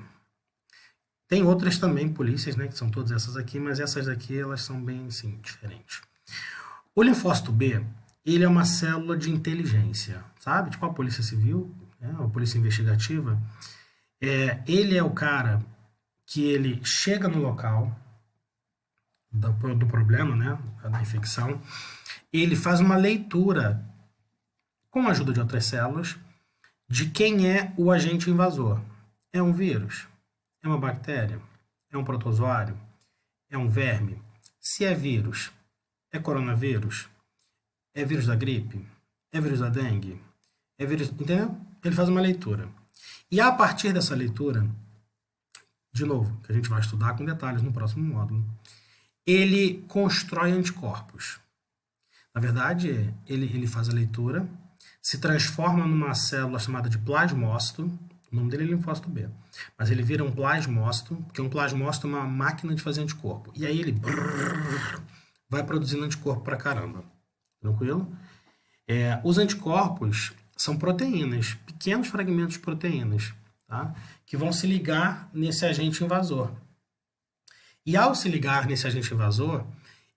Tem outras também polícias, né, que são todas essas aqui, mas essas aqui elas são bem, assim, diferentes. O linfócito B, ele é uma célula de inteligência, sabe? Tipo a polícia civil, né, a polícia investigativa. Ele é o cara que ele chega no local do problema, né, da infecção, ele faz uma leitura, com a ajuda de outras células, de quem é o agente invasor. É um vírus? É uma bactéria? É um protozoário? É um verme? Se é vírus, é coronavírus? É vírus da gripe? É vírus da dengue? É vírus... Entendeu? Ele faz uma leitura. E a partir dessa leitura, de novo, que a gente vai estudar com detalhes no próximo módulo, ele constrói anticorpos. Na verdade, ele faz a leitura, se transforma numa célula chamada de plasmócito, o nome dele é linfócito B, mas ele vira um plasmócito, porque um plasmócito é uma máquina de fazer anticorpo. E aí ele vai produzindo anticorpo pra caramba. Tranquilo? Os anticorpos são proteínas, pequenos fragmentos de proteínas, tá? Que vão se ligar nesse agente invasor. E ao se ligar nesse agente invasor,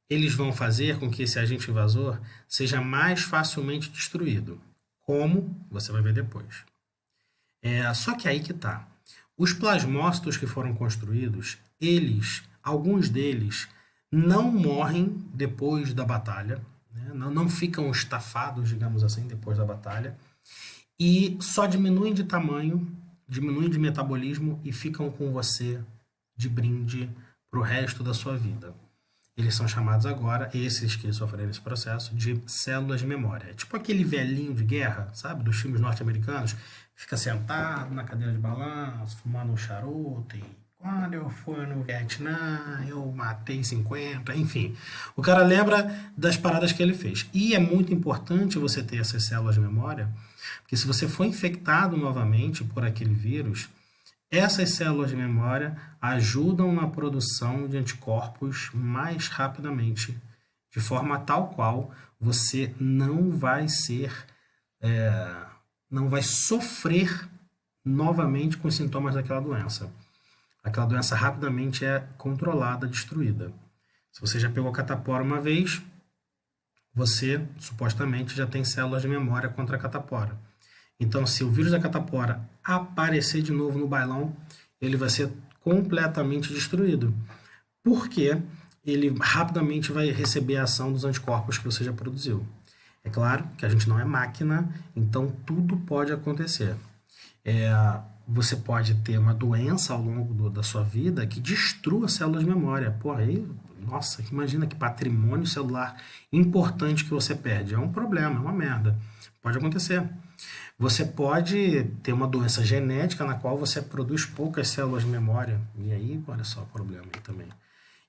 eles vão fazer com que esse agente invasor seja mais facilmente destruído. Como? Você vai ver depois. Só que aí que tá. Os plasmócitos que foram construídos, alguns deles, não morrem depois da batalha, né? Não ficam estafados, digamos assim, depois da batalha, e só diminuem de tamanho, diminuem de metabolismo e ficam com você de brinde para o resto da sua vida. Eles são chamados agora, esses que sofreram esse processo, de células de memória. É tipo aquele velhinho de guerra, sabe, dos filmes norte-americanos, fica sentado na cadeira de balanço, fumando um charuto, e quando eu fui no Vietnã, eu matei 50, enfim. O cara lembra das paradas que ele fez. E é muito importante você ter essas células de memória, porque se você for infectado novamente por aquele vírus, essas células de memória ajudam na produção de anticorpos mais rapidamente, de forma tal qual você não vai não vai sofrer novamente com os sintomas daquela doença. Aquela doença rapidamente é controlada, destruída. Se você já pegou catapora uma vez, você supostamente já tem células de memória contra a catapora. Então, se o vírus da catapora aparecer de novo no bailão, ele vai ser completamente destruído. Porque ele rapidamente vai receber a ação dos anticorpos que você já produziu. É claro que a gente não é máquina, então tudo pode acontecer. Você pode ter uma doença ao longo da sua vida que destrua células de memória. Porra, aí, nossa, imagina que patrimônio celular importante que você perde. É um problema, é uma merda. Pode acontecer. Você pode ter uma doença genética na qual você produz poucas células de memória. E aí, olha só o problema aí também.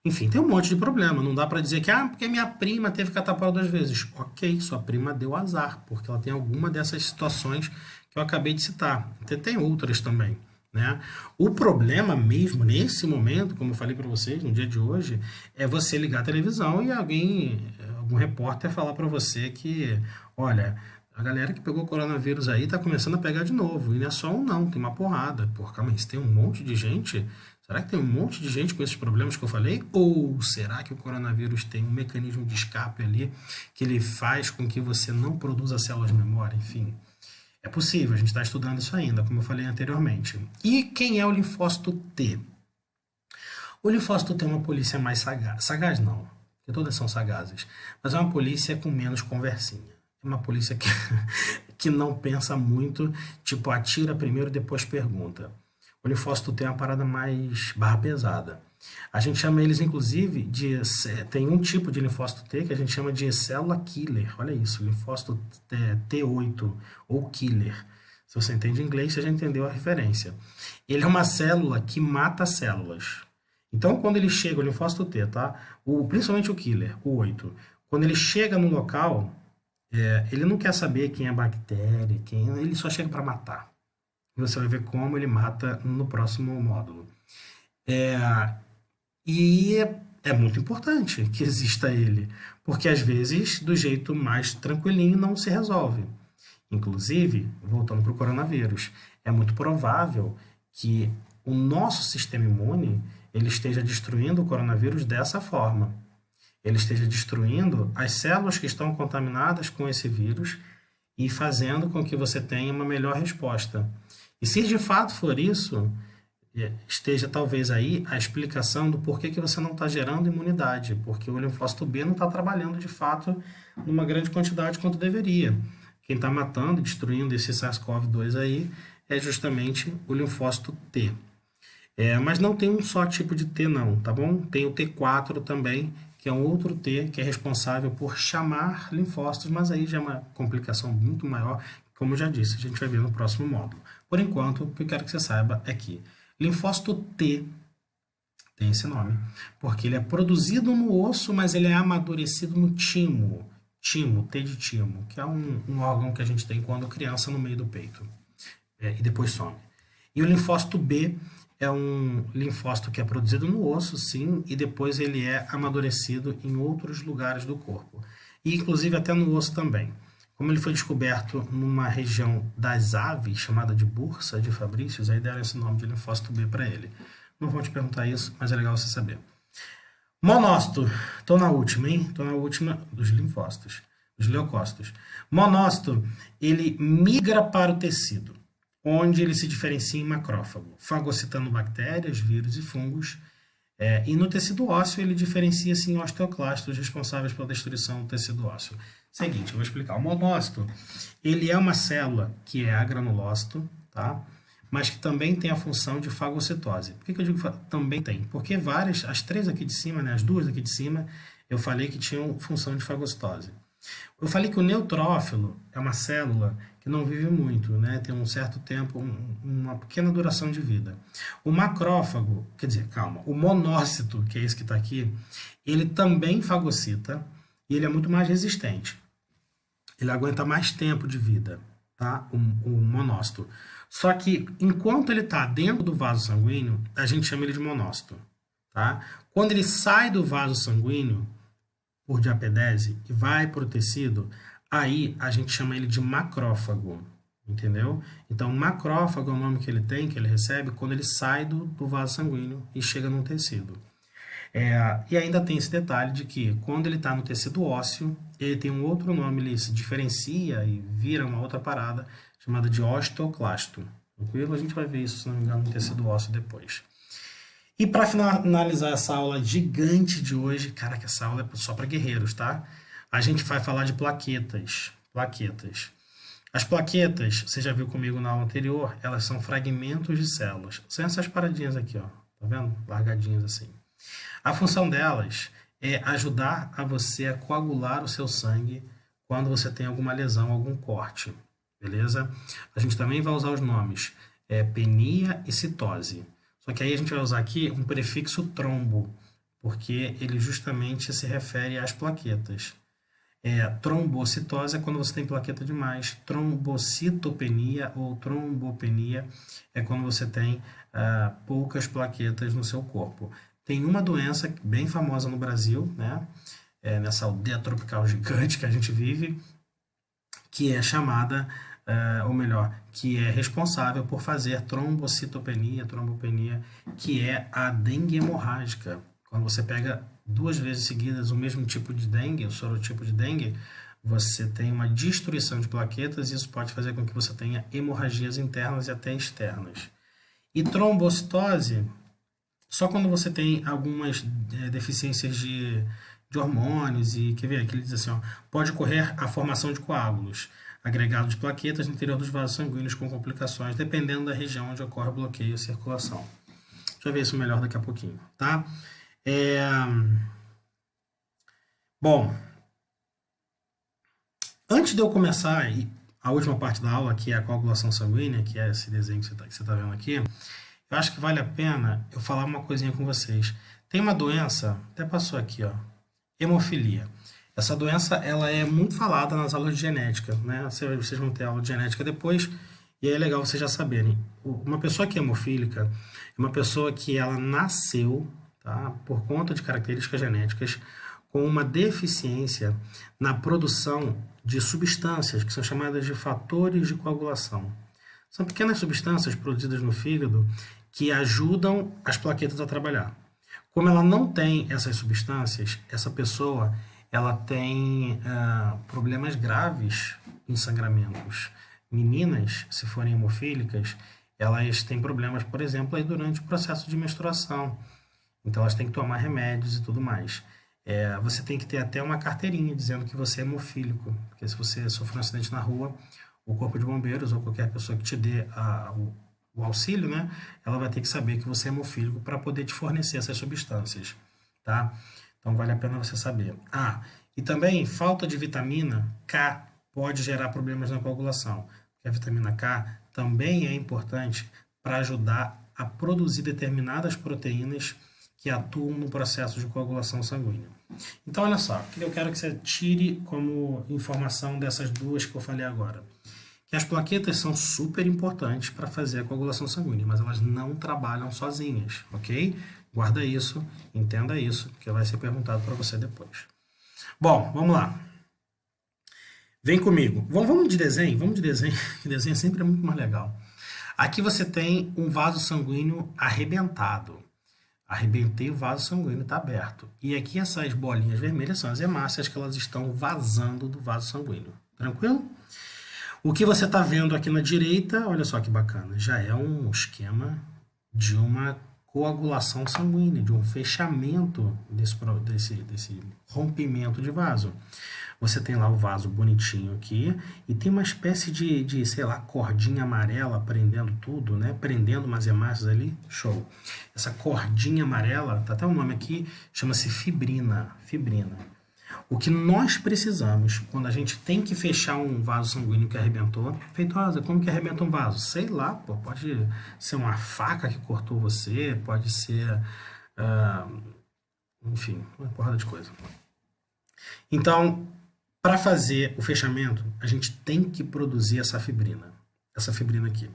Enfim, tem um monte de problema. Não dá para dizer que, porque minha prima teve catapora 2 vezes. Ok, sua prima deu azar, porque ela tem alguma dessas situações que eu acabei de citar. Tem outras também, né? O problema mesmo, nesse momento, como eu falei para vocês, no dia de hoje, é você ligar a televisão e algum repórter falar para você que, olha, a galera que pegou o coronavírus aí tá começando a pegar de novo. E não é só um não, tem uma porrada. Porra, calma aí, se tem um monte de gente, Será que tem um monte de gente com esses problemas que eu falei? Ou será que o coronavírus tem um mecanismo de escape ali que ele faz com que você não produza células de memória? Enfim, é possível, a gente está estudando isso ainda, como eu falei anteriormente. E quem é o linfócito T? O linfócito T é uma polícia mais sagaz. Sagaz não, porque todas são sagazes. Mas é uma polícia com menos conversinha. É uma polícia que, que não pensa muito, tipo, atira primeiro e depois pergunta. O linfócito T é uma parada mais barra pesada. A gente chama eles, inclusive, de... Tem um tipo de linfócito T que a gente chama de célula killer. Olha isso, linfócito T8 ou killer. Se você entende inglês, você já entendeu a referência. Ele é uma célula que mata células. Então, quando ele chega, o linfócito T, tá? Principalmente o killer, o 8, quando ele chega no local, ele não quer saber quem é a bactéria, ele só chega para matar. Você vai ver como ele mata no próximo módulo. E é muito importante que exista ele, porque às vezes, do jeito mais tranquilinho, não se resolve. Inclusive, voltando para o coronavírus, é muito provável que o nosso sistema imune ele esteja destruindo o coronavírus dessa forma. Ele esteja destruindo as células que estão contaminadas com esse vírus e fazendo com que você tenha uma melhor resposta. E se de fato for isso, esteja talvez aí a explicação do porquê que você não está gerando imunidade, porque o linfócito B não está trabalhando de fato numa grande quantidade quanto deveria. Quem está matando, destruindo esse SARS-CoV-2 aí é justamente o linfócito T. Mas não tem um só tipo de T não, tá bom? Tem o T4 também, que é um outro T que é responsável por chamar linfócitos, mas aí já é uma complicação muito maior, como eu já disse, a gente vai ver no próximo módulo. Por enquanto, o que eu quero que você saiba é que linfócito T tem esse nome, porque ele é produzido no osso, mas ele é amadurecido no timo. Timo, T de timo, que é um órgão que a gente tem quando criança no meio do peito. E depois some. E o linfócito B é um linfócito que é produzido no osso, sim, e depois ele é amadurecido em outros lugares do corpo. E inclusive até no osso também. Como ele foi descoberto numa região das aves, chamada de Bursa de Fabricius, aí deram esse nome de linfócito B para ele. Não vou te perguntar isso, mas é legal você saber. Monócito. Estou na última, hein? Estou na última dos linfócitos, dos leucócitos. Monócito, ele migra para o tecido, onde ele se diferencia em macrófago, fagocitando bactérias, vírus e fungos. E no tecido ósseo, ele diferencia-se em osteoclastos, responsáveis pela destruição do tecido ósseo. Seguinte, eu vou explicar. O monócito, ele é uma célula que é agranulócito, tá? Mas que também tem a função de fagocitose. Por que eu digo também tem? Porque as três aqui de cima, né, as duas aqui de cima, eu falei que tinham função de fagocitose. Eu falei que o neutrófilo é uma célula que não vive muito, né? Tem um certo tempo, uma pequena duração de vida. O macrófago, quer dizer, calma, o monócito, que é esse que está aqui, ele também fagocita e ele é muito mais resistente. Ele aguenta mais tempo de vida, tá? O monócito. Só que, enquanto ele está dentro do vaso sanguíneo, a gente chama ele de monócito, tá? Quando ele sai do vaso sanguíneo, por diapedese, e vai para o tecido, aí a gente chama ele de macrófago, entendeu? Então, macrófago é o nome que ele tem, que ele recebe, quando ele sai do vaso sanguíneo e chega num tecido. E ainda tem esse detalhe de que, quando ele está no tecido ósseo, ele tem um outro nome, ele se diferencia e vira uma outra parada, chamada de osteoclasto. Tranquilo? A gente vai ver isso, se não me engano, no tecido ósseo depois. E para finalizar essa aula gigante de hoje, cara, que essa aula é só para guerreiros, tá? A gente vai falar de plaquetas. Plaquetas. As plaquetas, você já viu comigo na aula anterior, elas são fragmentos de células. São essas paradinhas aqui, ó. Tá vendo? Largadinhas assim. A função delas é ajudar a você a coagular o seu sangue quando você tem alguma lesão, algum corte. Beleza? A gente também vai usar os nomes penia e citose. Só que aí a gente vai usar aqui um prefixo trombo, porque ele justamente se refere às plaquetas. Trombocitose é quando você tem plaqueta demais. Trombocitopenia ou trombopenia é quando você tem poucas plaquetas no seu corpo. Tem uma doença bem famosa no Brasil, né? Nessa aldeia tropical gigante que a gente vive, que é chamada ou melhor, que é responsável por fazer trombocitopenia, trombopenia, que é a dengue hemorrágica. Quando você pega 2 vezes seguidas o mesmo tipo de dengue, o sorotipo de dengue, você tem uma destruição de plaquetas e isso pode fazer com que você tenha hemorragias internas e até externas. E trombocitose, só quando você tem algumas deficiências de hormônios e, quer ver, aqui ele diz assim, ó, pode ocorrer a formação de coágulos, agregado de plaquetas no interior dos vasos sanguíneos com complicações, dependendo da região onde ocorre o bloqueio e circulação. Deixa eu ver isso melhor daqui a pouquinho, tá? Bom, antes de eu começar a última parte da aula, que é a coagulação sanguínea, que é esse desenho que você está vendo aqui, eu acho que vale a pena eu falar uma coisinha com vocês. Tem uma doença, até passou aqui, ó, hemofilia. Essa doença, ela é muito falada nas aulas de genética, né? Vocês vão ter aula de genética depois, e aí é legal vocês já saberem. Uma pessoa que é hemofílica é uma pessoa que ela nasceu, tá, por conta de características genéticas, com uma deficiência na produção de substâncias que são chamadas de fatores de coagulação. São pequenas substâncias produzidas no fígado que ajudam as plaquetas a trabalhar. Como ela não tem essas substâncias, essa pessoa ela tem problemas graves em sangramentos. Meninas, se forem hemofílicas, elas têm problemas, por exemplo, aí durante o processo de menstruação. Então elas têm que tomar remédios e tudo mais. Você tem que ter até uma carteirinha dizendo que você é hemofílico, porque se você sofrer um acidente na rua, o corpo de bombeiros ou qualquer pessoa que te dê o auxílio, né, ela vai ter que saber que você é hemofílico para poder te fornecer essas substâncias, tá? Então vale a pena você saber. E também falta de vitamina K pode gerar problemas na coagulação, porque a vitamina K também é importante para ajudar a produzir determinadas proteínas que atuam no processo de coagulação sanguínea. Então, olha só, o que eu quero que você tire como informação dessas duas que eu falei agora. Que as plaquetas são super importantes para fazer a coagulação sanguínea, mas elas não trabalham sozinhas, ok? Guarda isso, entenda isso, que vai ser perguntado para você depois. Bom, vamos lá. Vem comigo. Vamos de desenho, que desenho sempre é muito mais legal. Aqui você tem um vaso sanguíneo arrebentado. Arrebentei o vaso sanguíneo, está aberto. E aqui essas bolinhas vermelhas são as hemácias que elas estão vazando do vaso sanguíneo. Tranquilo? O que você está vendo aqui na direita, olha só que bacana, já é um esquema de uma coagulação sanguínea, de um fechamento desse rompimento de vaso. Você tem lá o vaso bonitinho aqui e tem uma espécie de sei lá, cordinha amarela prendendo tudo, né? Prendendo umas hemácias ali. Show. Essa cordinha amarela, tá até o nome aqui, chama-se fibrina. O que nós precisamos quando a gente tem que fechar um vaso sanguíneo que arrebentou, Feitosa, como que arrebenta um vaso? Sei lá, pô, pode ser uma faca que cortou você, pode ser, enfim, uma porrada de coisa. Então, para fazer o fechamento, a gente tem que produzir essa fibrina aqui.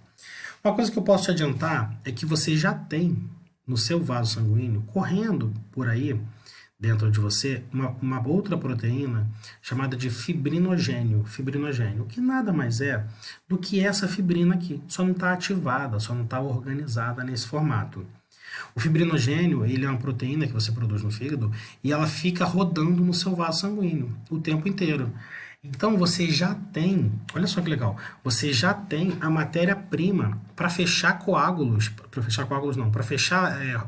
Uma coisa que eu posso te adiantar é que você já tem no seu vaso sanguíneo, correndo por aí, dentro de você, uma outra proteína chamada de fibrinogênio, que nada mais é do que essa fibrina aqui, só não está ativada, só não está organizada nesse formato. O fibrinogênio, ele é uma proteína que você produz no fígado e ela fica rodando no seu vaso sanguíneo o tempo inteiro. Então você já tem, olha só que legal, você já tem a matéria-prima para fechar coágulos, para fechar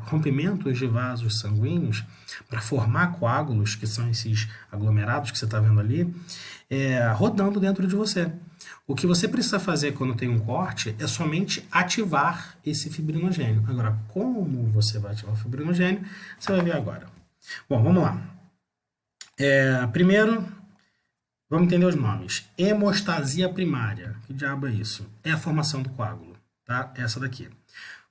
rompimentos de vasos sanguíneos, para formar coágulos, que são esses aglomerados que você está vendo ali, rodando dentro de você. O que você precisa fazer quando tem um corte é somente ativar esse fibrinogênio. Agora, como você vai ativar o fibrinogênio, você vai ver agora. Bom, vamos lá. Primeiro, vamos entender os nomes. Hemostasia primária. Que diabo é isso? É a formação do coágulo, tá? Essa daqui.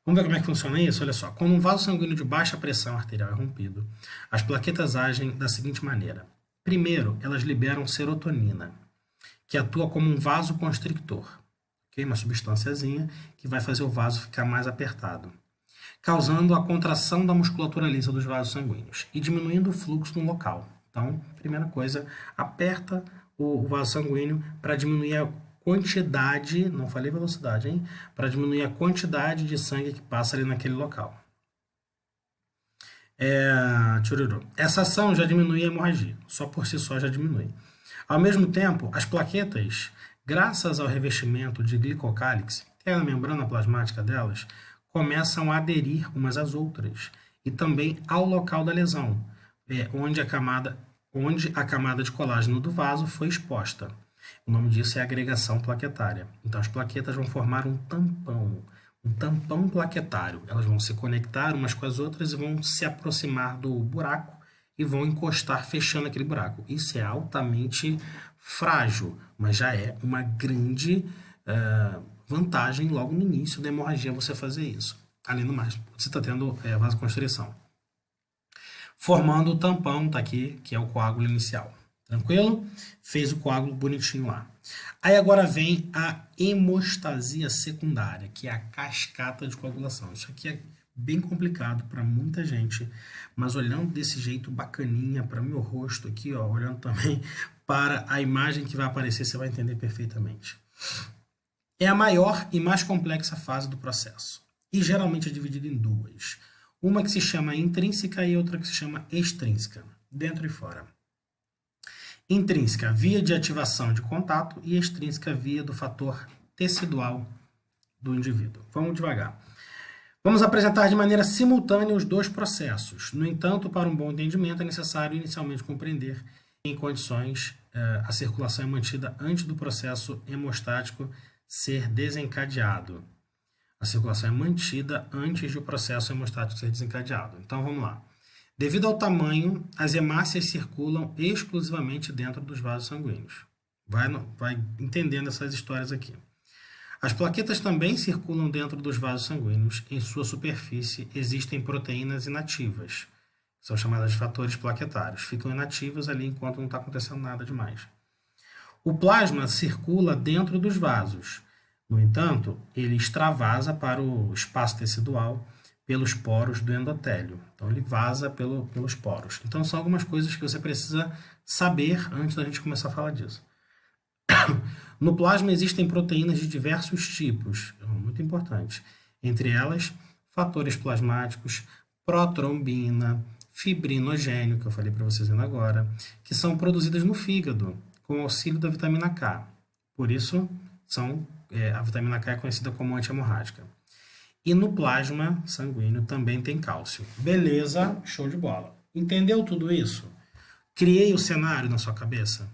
Vamos ver como é que funciona isso? Olha só. Quando um vaso sanguíneo de baixa pressão arterial é rompido, as plaquetas agem da seguinte maneira. Primeiro, elas liberam serotonina, que atua como um vasoconstrictor, okay? Uma substânciazinha que vai fazer o vaso ficar mais apertado, causando a contração da musculatura lisa dos vasos sanguíneos e diminuindo o fluxo no local. Então, primeira coisa, aperta o vaso sanguíneo para diminuir quantidade, não falei velocidade, hein? Para diminuir a quantidade de sangue que passa ali naquele local. Essa ação já diminui a hemorragia, só por si só já diminui. Ao mesmo tempo, as plaquetas, graças ao revestimento de glicocálix, que é a membrana plasmática delas, começam a aderir umas às outras e também ao local da lesão, onde a camada de colágeno do vaso foi exposta. O nome disso é agregação plaquetária. Então, as plaquetas vão formar um tampão plaquetário. Elas vão se conectar umas com as outras e vão se aproximar do buraco e vão encostar, fechando aquele buraco. Isso é altamente frágil, mas já é uma grande vantagem logo no início da hemorragia você fazer isso. Além do mais, você está tendo vasoconstrição. Formando o tampão, tá aqui, que é o coágulo inicial. Tranquilo? Fez o coágulo bonitinho lá. Aí agora vem a hemostasia secundária, que é a cascata de coagulação. Isso aqui é bem complicado para muita gente, mas olhando desse jeito bacaninha para o meu rosto aqui, ó, olhando também para a imagem que vai aparecer, você vai entender perfeitamente. É a maior e mais complexa fase do processo, e geralmente é dividida em duas. Uma que se chama intrínseca e outra que se chama extrínseca, dentro e fora. Intrínseca, via de ativação de contato, e extrínseca, via do fator tecidual do indivíduo. Vamos devagar. Vamos apresentar de maneira simultânea os dois processos. No entanto, para um bom entendimento, é necessário inicialmente compreender que em condições a circulação é mantida antes do processo hemostático ser desencadeado. A circulação é mantida antes do processo hemostático ser desencadeado. Então, vamos lá. Devido ao tamanho, as hemácias circulam exclusivamente dentro dos vasos sanguíneos. Vai entendendo essas histórias aqui. As plaquetas também circulam dentro dos vasos sanguíneos. Em sua superfície existem proteínas inativas, que são chamadas de fatores plaquetários. Ficam inativas ali enquanto não está acontecendo nada demais. O plasma circula dentro dos vasos. No entanto, ele extravasa para o espaço tecidual pelos poros do endotélio. Então, ele vaza pelos poros. Então, são algumas coisas que você precisa saber antes da gente começar a falar disso. No plasma existem proteínas de diversos tipos, muito importante. Entre elas, fatores plasmáticos, protrombina, fibrinogênio, que eu falei para vocês ainda agora, que são produzidas no fígado, com auxílio da vitamina K. Por isso, a vitamina K é conhecida como anti-hemorrágica. E no plasma sanguíneo também tem cálcio. Beleza, show de bola. Entendeu tudo isso? Criei o cenário na sua cabeça?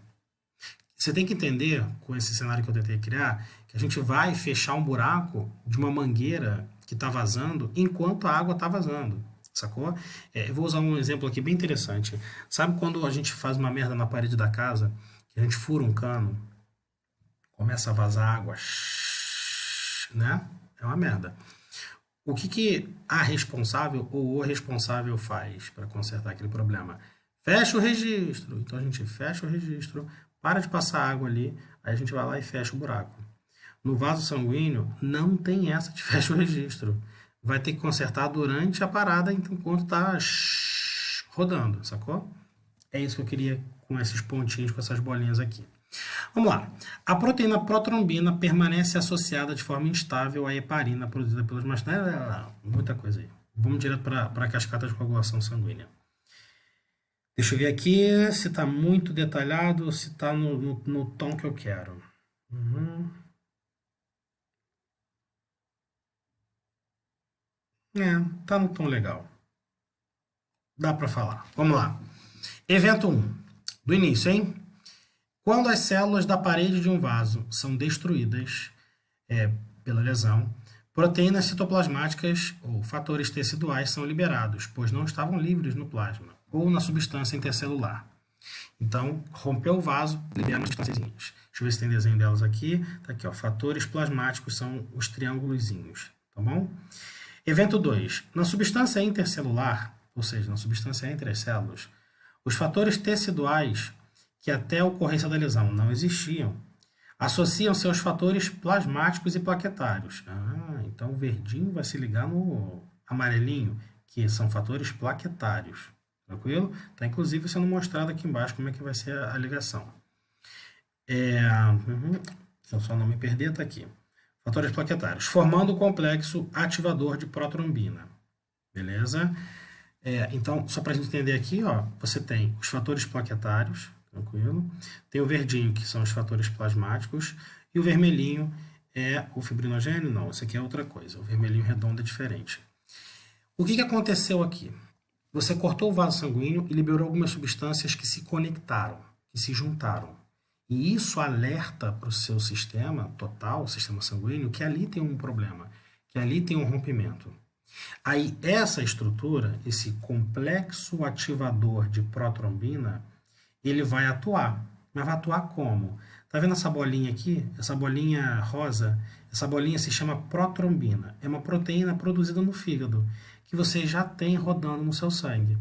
Você tem que entender, com esse cenário que eu tentei criar, que a gente vai fechar um buraco de uma mangueira que está vazando enquanto a água está vazando. Sacou? Eu vou usar um exemplo aqui bem interessante. Sabe quando a gente faz uma merda na parede da casa, que a gente fura um cano, começa a vazar água, né? É uma merda. O que a responsável ou o responsável faz para consertar aquele problema? Fecha o registro. Então a gente fecha o registro, para de passar água ali, aí a gente vai lá e fecha o buraco. No vaso sanguíneo, não tem essa de fecha o registro. Vai ter que consertar durante a parada enquanto está rodando, sacou? É isso que eu queria com esses pontinhos, com essas bolinhas aqui. Vamos lá. A proteína protrombina permanece associada de forma instável à heparina produzida pelos mastócitos. Muita coisa aí. Vamos direto para a cascata de coagulação sanguínea. Deixa eu ver aqui se está muito detalhado ou se está no tom que eu quero. Tá no tom legal. Dá para falar. Vamos lá. Evento 1. Do início, hein? Quando as células da parede de um vaso são destruídas pela lesão, proteínas citoplasmáticas ou fatores teciduais são liberados, pois não estavam livres no plasma ou na substância intercelular. Então, rompeu o vaso, libera umas substâncias. Deixa eu ver se tem desenho delas aqui. Tá aqui, ó. Fatores plasmáticos são os triângulozinhos, tá bom? Evento 2. Na substância intercelular, ou seja, na substância entre as células, os fatores teciduais, que até a ocorrência da lesão não existiam, associam-se aos fatores plasmáticos e plaquetários. Então o verdinho vai se ligar no amarelinho, que são fatores plaquetários. Tranquilo? Está inclusive sendo mostrado aqui embaixo como é que vai ser a ligação. Deixa eu só não me perder, tá aqui. Fatores plaquetários, formando o complexo ativador de protrombina. Beleza? Então, só para a gente entender aqui, ó, você tem os fatores plaquetários, tranquilo? Tem o verdinho, que são os fatores plasmáticos, e o vermelhinho é o fibrinogênio? Não, isso aqui é outra coisa. O vermelhinho redondo é diferente. O que aconteceu aqui? Você cortou o vaso sanguíneo e liberou algumas substâncias que se conectaram, que se juntaram. E isso alerta para o seu sistema total, sistema sanguíneo, que ali tem um problema, que ali tem um rompimento. Aí essa estrutura, esse complexo ativador de protrombina, ele vai atuar. Mas vai atuar como? Tá vendo essa bolinha aqui? Essa bolinha rosa? Essa bolinha se chama protrombina. É uma proteína produzida no fígado, que você já tem rodando no seu sangue.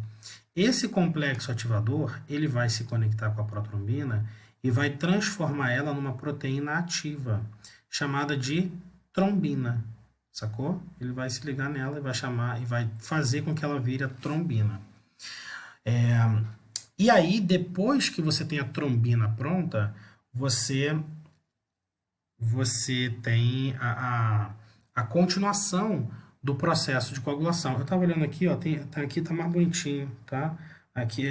Esse complexo ativador, ele vai se conectar com a protrombina e vai transformar ela numa proteína ativa, chamada de trombina. Sacou? Ele vai se ligar nela e vai chamar e vai fazer com que ela vire a trombina. E aí, depois que você tem a trombina pronta, você tem a continuação do processo de coagulação. Eu estava olhando aqui, ó, aqui tá mais bonitinho, tá? Aqui,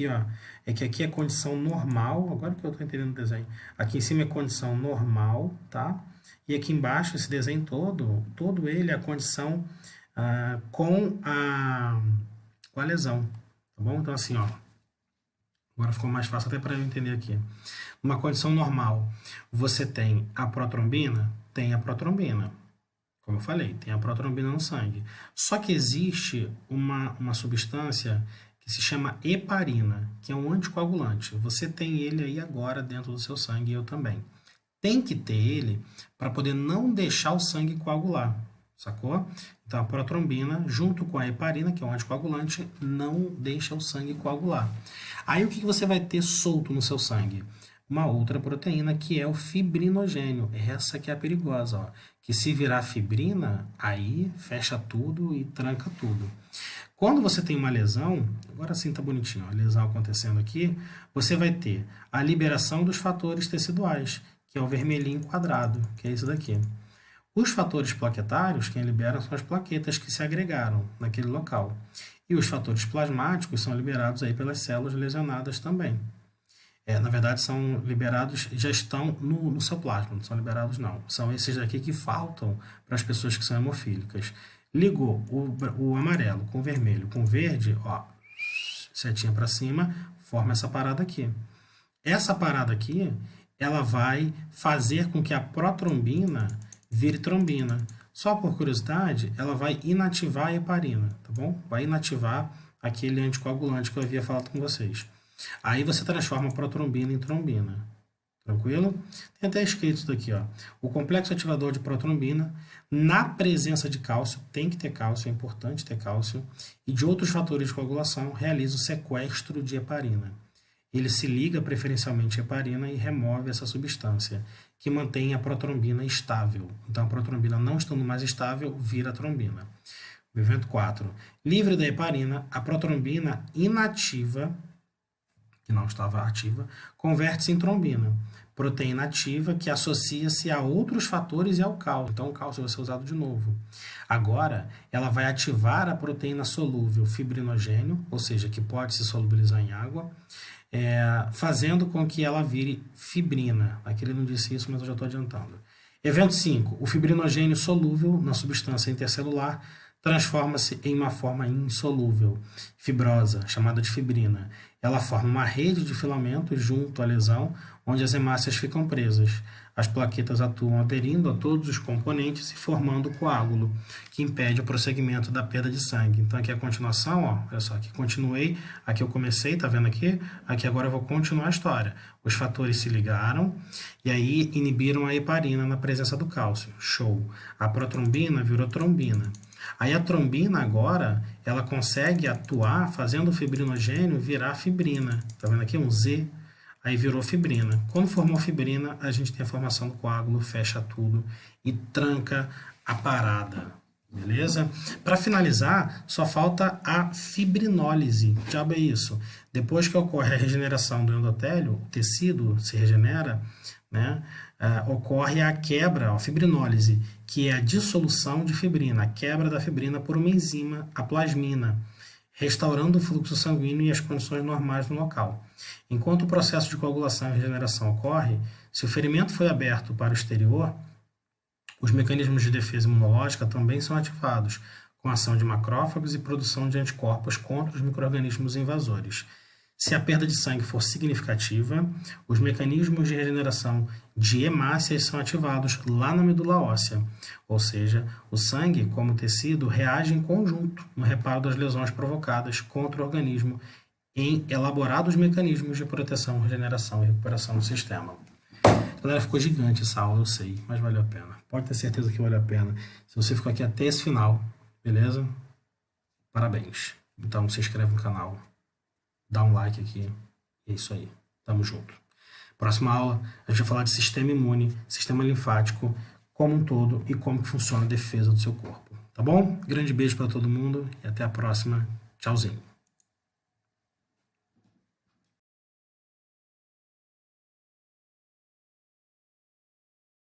ó, que aqui é condição normal, agora que eu estou entendendo o desenho. Aqui em cima é condição normal, tá? E aqui embaixo, esse desenho todo ele é a condição com a lesão, tá bom? Então, assim, ó, agora ficou mais fácil até para eu entender aqui. Numa condição normal, você tem a protrombina? Tem a protrombina. Como eu falei, tem a protrombina no sangue. Só que existe uma substância que se chama heparina, que é um anticoagulante. Você tem ele aí agora dentro do seu sangue e eu também. Tem que ter ele para poder não deixar o sangue coagular, sacou? Então, a protrombina, junto com a heparina, que é um anticoagulante, não deixa o sangue coagular. Aí, o que você vai ter solto no seu sangue? Uma outra proteína, que é o fibrinogênio. Essa que é a perigosa, ó. Que se virar fibrina, aí fecha tudo e tranca tudo. Quando você tem uma lesão, agora sim tá bonitinho, a lesão acontecendo aqui, você vai ter a liberação dos fatores teciduais, que é o vermelhinho quadrado, que é isso daqui. Os fatores plaquetários, quem libera são as plaquetas que se agregaram naquele local. E os fatores plasmáticos são liberados aí pelas células lesionadas também. Na verdade, são liberados, já estão no seu plasma, não são liberados não. São esses daqui que faltam para as pessoas que são hemofílicas. Ligou o amarelo com o vermelho com o verde, ó, setinha para cima, forma essa parada aqui. Essa parada aqui, ela vai fazer com que a protrombina vire trombina. Só por curiosidade, ela vai inativar a heparina, tá bom? Vai inativar aquele anticoagulante que eu havia falado com vocês. Aí você transforma a protrombina em trombina. Tranquilo? Tem até escrito isso daqui, ó. O complexo ativador de protrombina, na presença de cálcio, tem que ter cálcio, é importante ter cálcio, e de outros fatores de coagulação, realiza o sequestro de heparina. Ele se liga preferencialmente à heparina e remove essa substância, que mantém a protrombina estável. Então, a protrombina não estando mais estável, vira trombina. O evento 4. Livre da heparina, a protrombina inativa, que não estava ativa, converte-se em trombina, proteína ativa que associa-se a outros fatores e ao cálcio. Então, o cálcio vai ser usado de novo. Agora, ela vai ativar a proteína solúvel fibrinogênio, ou seja, que pode se solubilizar em água, fazendo com que ela vire fibrina. Aqui ele não disse isso, mas eu já estou adiantando. Evento 5. O fibrinogênio solúvel na substância intercelular transforma-se em uma forma insolúvel, fibrosa, chamada de fibrina. Ela forma uma rede de filamentos junto à lesão, onde as hemácias ficam presas. As plaquetas atuam aderindo a todos os componentes e formando o coágulo, que impede o prosseguimento da perda de sangue. Então, aqui é a continuação, ó, olha só, aqui continuei, aqui eu comecei, tá vendo aqui? Aqui agora eu vou continuar a história. Os fatores se ligaram e aí inibiram a heparina na presença do cálcio. Show! A protrombina virou trombina. Aí a trombina agora, ela consegue atuar fazendo o fibrinogênio virar fibrina. Tá vendo aqui? Um Z. Aí virou fibrina. Quando formou fibrina, a gente tem a formação do coágulo, fecha tudo e tranca a parada. Beleza? Para finalizar, só falta a fibrinólise. Que diabo é isso? Depois que ocorre a regeneração do endotélio, o tecido se regenera, né, ocorre a quebra, a fibrinólise, que é a dissolução de fibrina, a quebra da fibrina por uma enzima, a plasmina, restaurando o fluxo sanguíneo e as condições normais no local. Enquanto o processo de coagulação e regeneração ocorre, se o ferimento foi aberto para o exterior, os mecanismos de defesa imunológica também são ativados, com ação de macrófagos e produção de anticorpos contra os micro-organismos invasores. Se a perda de sangue for significativa, os mecanismos de regeneração de hemácias são ativados lá na medula óssea, ou seja, o sangue, como tecido, reage em conjunto no reparo das lesões provocadas contra o organismo em elaborados mecanismos de proteção, regeneração e recuperação do sistema. Galera, ficou gigante essa aula, eu sei, mas valeu a pena. Pode ter certeza que valeu a pena. Se você ficou aqui até esse final, beleza? Parabéns. Então se inscreve no canal, dá um like aqui, e é isso aí. Tamo junto. Próxima aula, a gente vai falar de sistema imune, sistema linfático como um todo e como que funciona a defesa do seu corpo. Tá bom? Grande beijo para todo mundo e até a próxima. Tchauzinho.